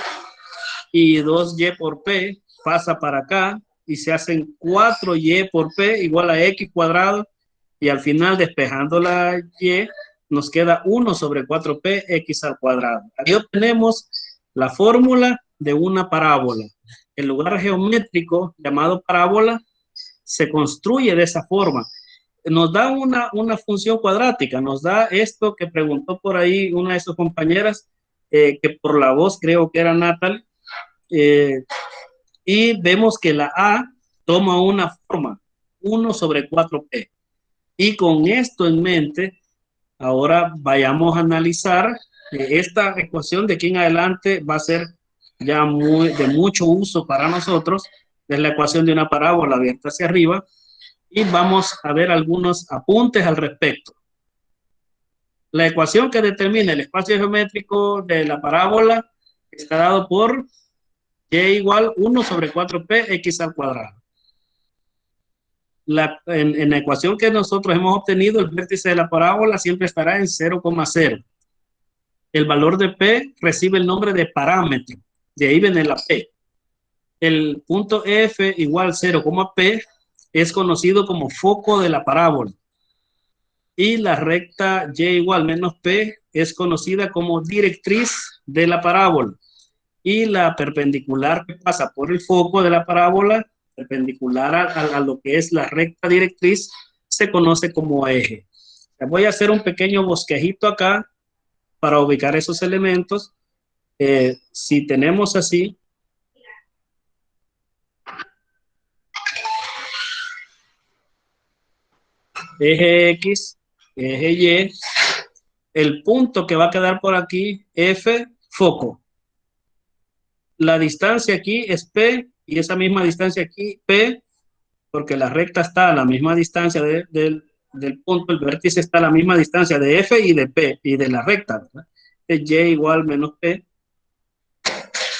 y 2y por p pasa para acá, y se hacen 4y por p igual a x cuadrado, y al final despejando la y, nos queda 1 sobre 4p x al cuadrado. Aquí obtenemos la fórmula de una parábola. El lugar geométrico llamado parábola se construye de esa forma. Nos da una función cuadrática, nos da esto que preguntó por ahí una de sus compañeras, que por la voz creo que era Natalie, y vemos que la A toma una forma, 1 sobre 4p. Y con esto en mente, ahora vayamos a analizar esta ecuación de aquí en adelante va a ser ya de mucho uso para nosotros. Es la ecuación de una parábola abierta hacia arriba y vamos a ver algunos apuntes al respecto. La ecuación que determina el espacio geométrico de la parábola está dado por y igual 1 sobre 4p x al cuadrado. En la ecuación que nosotros hemos obtenido, el vértice de la parábola siempre estará en 0,0. El valor de P recibe el nombre de parámetro. De ahí viene la P. El punto F igual 0, P es conocido como foco de la parábola. Y la recta Y igual menos P es conocida como directriz de la parábola. Y la perpendicular que pasa por el foco de la parábola, perpendicular a lo que es la recta directriz, se conoce como eje. Voy a hacer un pequeño bosquejito acá para ubicar esos elementos. Si tenemos así, eje X, eje Y, el punto que va a quedar por aquí, F, foco. La distancia aquí es P y esa misma distancia aquí, P, porque la recta está a la misma distancia del punto, el vértice está a la misma distancia de F y de P y de la recta, ¿verdad? Es Y igual menos P.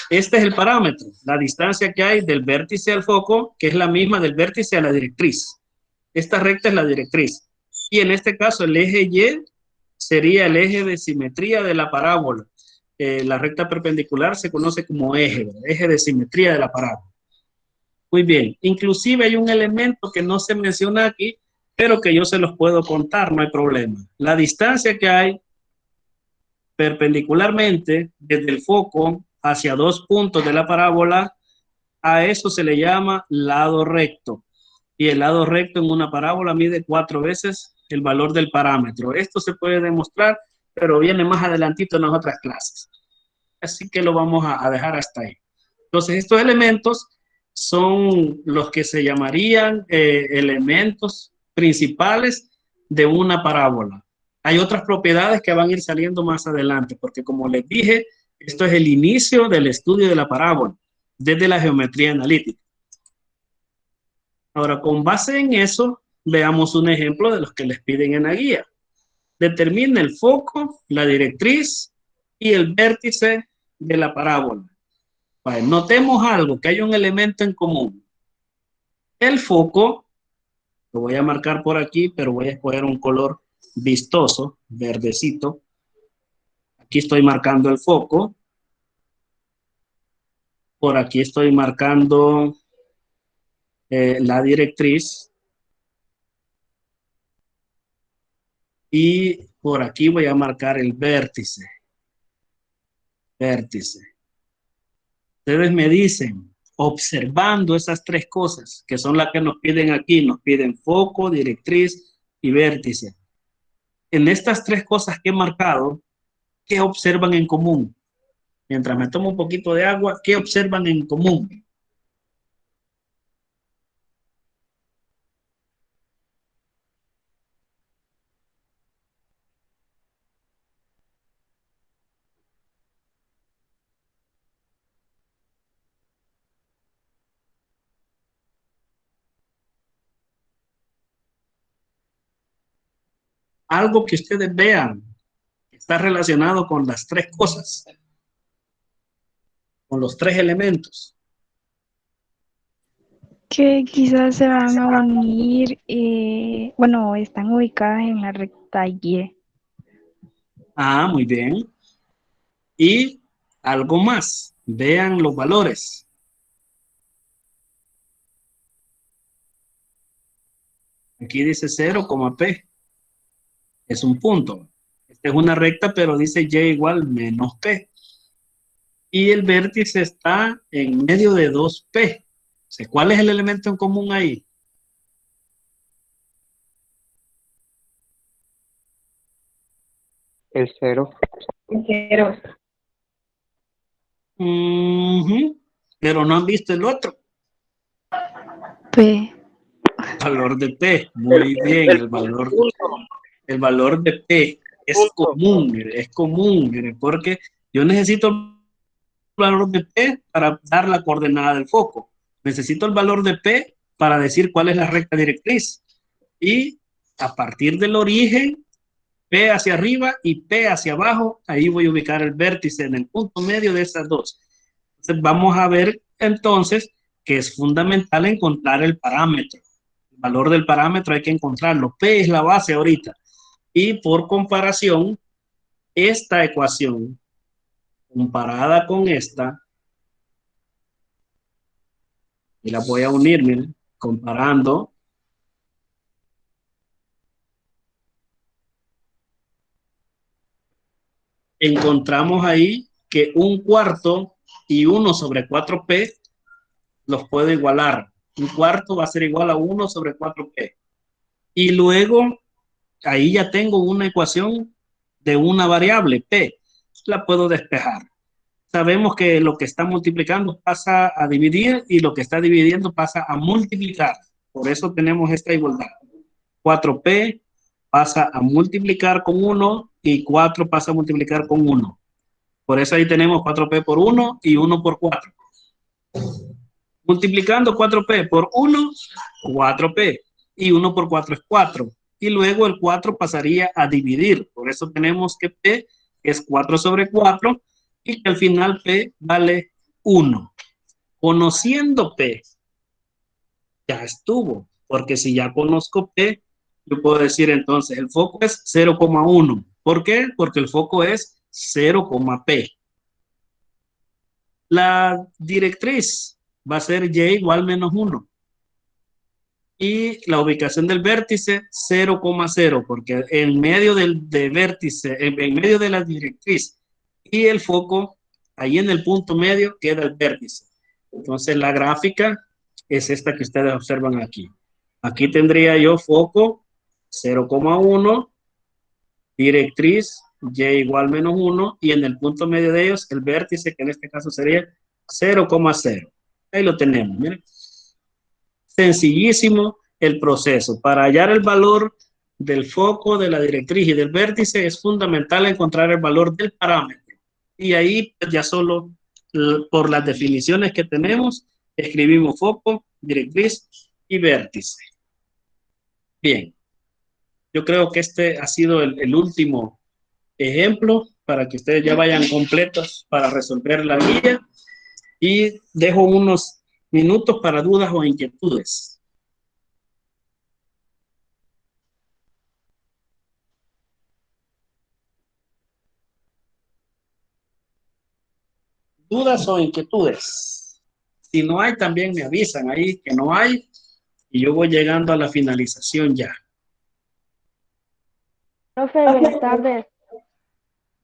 Este es el parámetro, la distancia que hay del vértice al foco, que es la misma del vértice a la directriz. Esta recta es la directriz. Y en este caso el eje Y sería el eje de simetría de la parábola. La recta perpendicular se conoce como eje, ¿verdad? Eje de simetría de la parábola. Muy bien, inclusive hay un elemento que no se menciona aquí, pero que yo se los puedo contar, no hay problema. La distancia que hay perpendicularmente desde el foco hacia dos puntos de la parábola, a eso se le llama lado recto. Y el lado recto en una parábola mide 4 veces el valor del parámetro. Esto se puede demostrar, pero viene más adelantito en las otras clases. Así que lo vamos a dejar hasta ahí. Entonces, estos elementos son los que se llamarían elementos principales de una parábola. Hay otras propiedades que van a ir saliendo más adelante, porque como les dije, esto es el inicio del estudio de la parábola, desde la geometría analítica. Ahora, con base en eso, veamos un ejemplo de los que les piden en la guía. Determine el foco, la directriz y el vértice de la parábola. Vale, notemos algo, que hay un elemento en común. El foco, lo voy a marcar por aquí, pero voy a escoger un color vistoso, verdecito. Aquí estoy marcando el foco. Por aquí estoy marcando la directriz. Y por aquí voy a marcar el vértice. Vértice. Ustedes me dicen, observando esas tres cosas, que son las que nos piden aquí, nos piden foco, directriz y vértice. En estas tres cosas que he marcado, ¿qué observan en común? Mientras me tomo un poquito de agua, ¿qué observan en común? Algo que ustedes vean que está relacionado con las tres cosas, con los tres elementos. Que quizás se van a unir, bueno, están ubicadas en la recta Y. Ah, muy bien. Y algo más, vean los valores. Aquí dice 0, P. Es un punto. Esta es una recta, pero dice Y igual menos P. Y el vértice está en medio de 2P. O sea, ¿cuál es el elemento en común ahí? El 0. Pero no han visto el otro. P. Valor de P. Muy bien, el valor de P es común, mire, porque yo necesito el valor de P para dar la coordenada del foco. Necesito el valor de P para decir cuál es la recta directriz. Y a partir del origen, P hacia arriba y P hacia abajo, ahí voy a ubicar el vértice en el punto medio de esas dos. Entonces vamos a ver entonces que es fundamental encontrar el parámetro. El valor del parámetro hay que encontrarlo. P es la base ahorita. Y por comparación, esta ecuación comparada con esta, y la voy a unir, miren, comparando. Encontramos ahí que 1/4 y 1 sobre 4P los puedo igualar. 1/4 va a ser igual a 1 sobre 4P. Y luego, ahí ya tengo una ecuación de una variable, P, la puedo despejar. Sabemos que lo que está multiplicando pasa a dividir y lo que está dividiendo pasa a multiplicar. Por eso tenemos esta igualdad. 4P pasa a multiplicar con 1 y 4 pasa a multiplicar con 1. Por eso ahí tenemos 4P por 1 y 1 por 4. Multiplicando 4P por 1, 4P. Y 1 por 4 es 4. Y luego el 4 pasaría a dividir. Por eso tenemos que P es 4 sobre 4 y que al final P vale 1. Conociendo P, ya estuvo. Porque si ya conozco P, yo puedo decir entonces el foco es 0,1. ¿Por qué? Porque el foco es 0,P. La directriz va a ser Y igual menos 1. Y la ubicación del vértice 0,0, porque en medio del vértice, en medio de la directriz y el foco, ahí en el punto medio queda el vértice. Entonces la gráfica es esta que ustedes observan aquí. Aquí tendría yo foco 0,1, directriz Y igual menos 1, y en el punto medio de ellos el vértice, que en este caso sería 0,0. Ahí lo tenemos, miren. Sencillísimo el proceso. Para hallar el valor del foco, de la directriz y del vértice es fundamental encontrar el valor del parámetro. Y ahí ya solo por las definiciones que tenemos, escribimos foco, directriz y vértice. Bien, yo creo que este ha sido el último ejemplo para que ustedes ya vayan completos para resolver la guía, y dejo unos minutos para dudas o inquietudes. ¿Dudas o inquietudes? Si no hay, también me avisan ahí que no hay, y yo voy llegando a la finalización ya. Profe, buenas tardes.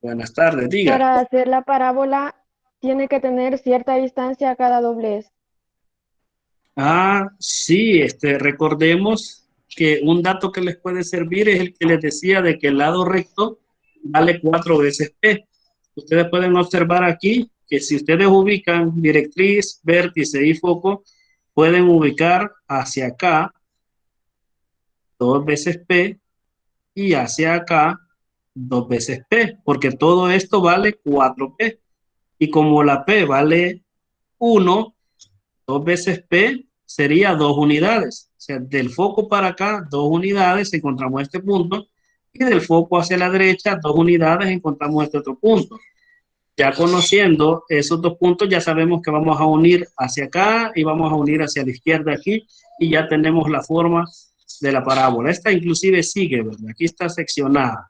Buenas tardes, diga. Para hacer la parábola, tiene que tener cierta distancia a cada doblez. Ah, sí, recordemos que un dato que les puede servir es el que les decía de que el lado recto vale 4 veces P. Ustedes pueden observar aquí que si ustedes ubican directriz, vértice y foco, pueden ubicar hacia acá 2 veces P y hacia acá 2 veces P, porque todo esto vale 4P. Y como la P vale 1, 2 veces P sería 2 unidades. O sea, del foco para acá, 2 unidades, encontramos este punto. Y del foco hacia la derecha, 2 unidades, encontramos este otro punto. Ya conociendo esos dos puntos, ya sabemos que vamos a unir hacia acá y vamos a unir hacia la izquierda aquí. Y ya tenemos la forma de la parábola. Esta inclusive sigue, ¿verdad? Aquí está seccionada.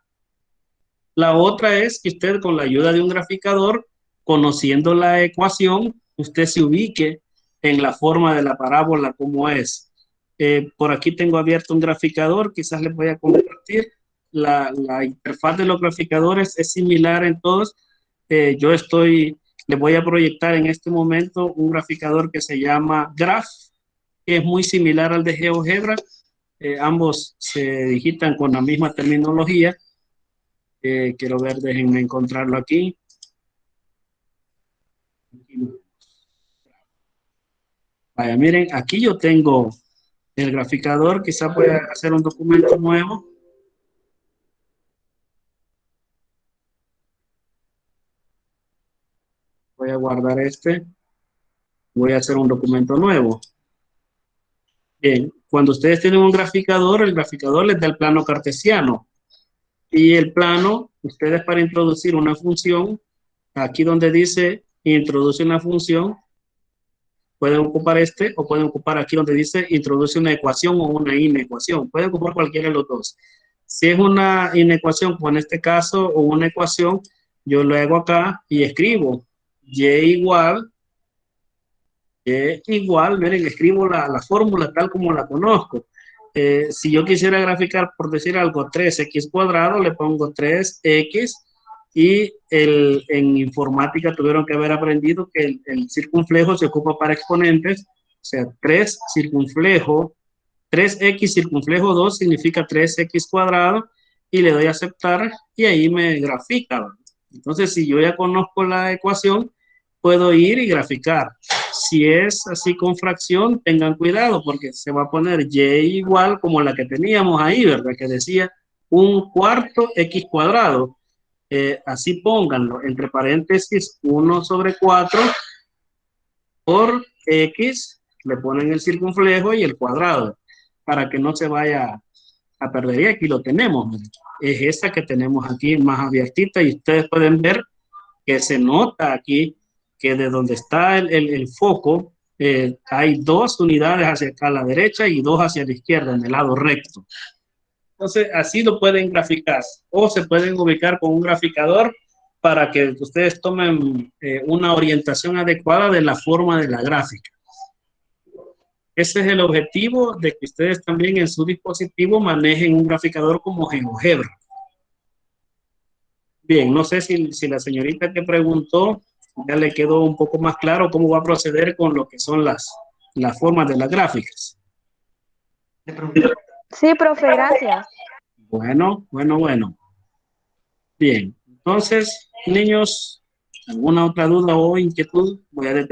La otra es que usted, con la ayuda de un graficador, conociendo la ecuación, usted se ubique en la forma de la parábola como es. Por aquí tengo abierto un graficador, quizás les voy a compartir. La interfaz de los graficadores es similar en todos. Les voy a proyectar en este momento un graficador que se llama Graph, que es muy similar al de GeoGebra. Ambos se digitan con la misma terminología. Quiero ver, déjenme encontrarlo aquí. Vaya, miren, aquí yo tengo el graficador, quizá voy a hacer un documento nuevo. Voy a guardar este. Voy a hacer un documento nuevo. Bien, cuando ustedes tienen un graficador, el graficador les da el plano cartesiano. Y el plano, ustedes para introducir una función, aquí donde dice introduce una función, pueden ocupar este o pueden ocupar aquí donde dice introduce una ecuación o una inecuación. Pueden ocupar cualquiera de los dos. Si es una inecuación, como en este caso, o una ecuación, yo lo hago acá y escribo y igual, miren, escribo la fórmula tal como la conozco. Si yo quisiera graficar, por decir algo, 3x cuadrado, le pongo 3x, y en informática tuvieron que haber aprendido que el circunflejo se ocupa para exponentes, o sea, 3x circunflejo 2 significa 3x cuadrado, y le doy a aceptar y ahí me grafica, ¿verdad? Entonces, si yo ya conozco la ecuación, puedo ir y graficar. Si es así con fracción, tengan cuidado porque se va a poner y igual como la que teníamos ahí, ¿verdad? Que decía 1/4 x cuadrado. Así pónganlo, entre paréntesis 1/4 por x, le ponen el circunflejo y el cuadrado, para que no se vaya a perder. Y aquí lo tenemos, ¿verdad? Es esta que tenemos aquí más abiertita y ustedes pueden ver que se nota aquí que de donde está el foco hay 2 unidades hacia acá a la derecha y 2 hacia la izquierda en el lado recto. Entonces así lo pueden graficar o se pueden ubicar con un graficador para que ustedes tomen una orientación adecuada de la forma de la gráfica. Ese es el objetivo de que ustedes también en su dispositivo manejen un graficador como GeoGebra. Bien, no sé si la señorita que preguntó ya le quedó un poco más claro cómo va a proceder con lo que son las formas de las gráficas. Sí, profe, gracias. Bueno. Bien, entonces, niños, ¿alguna otra duda o inquietud? Voy a detener.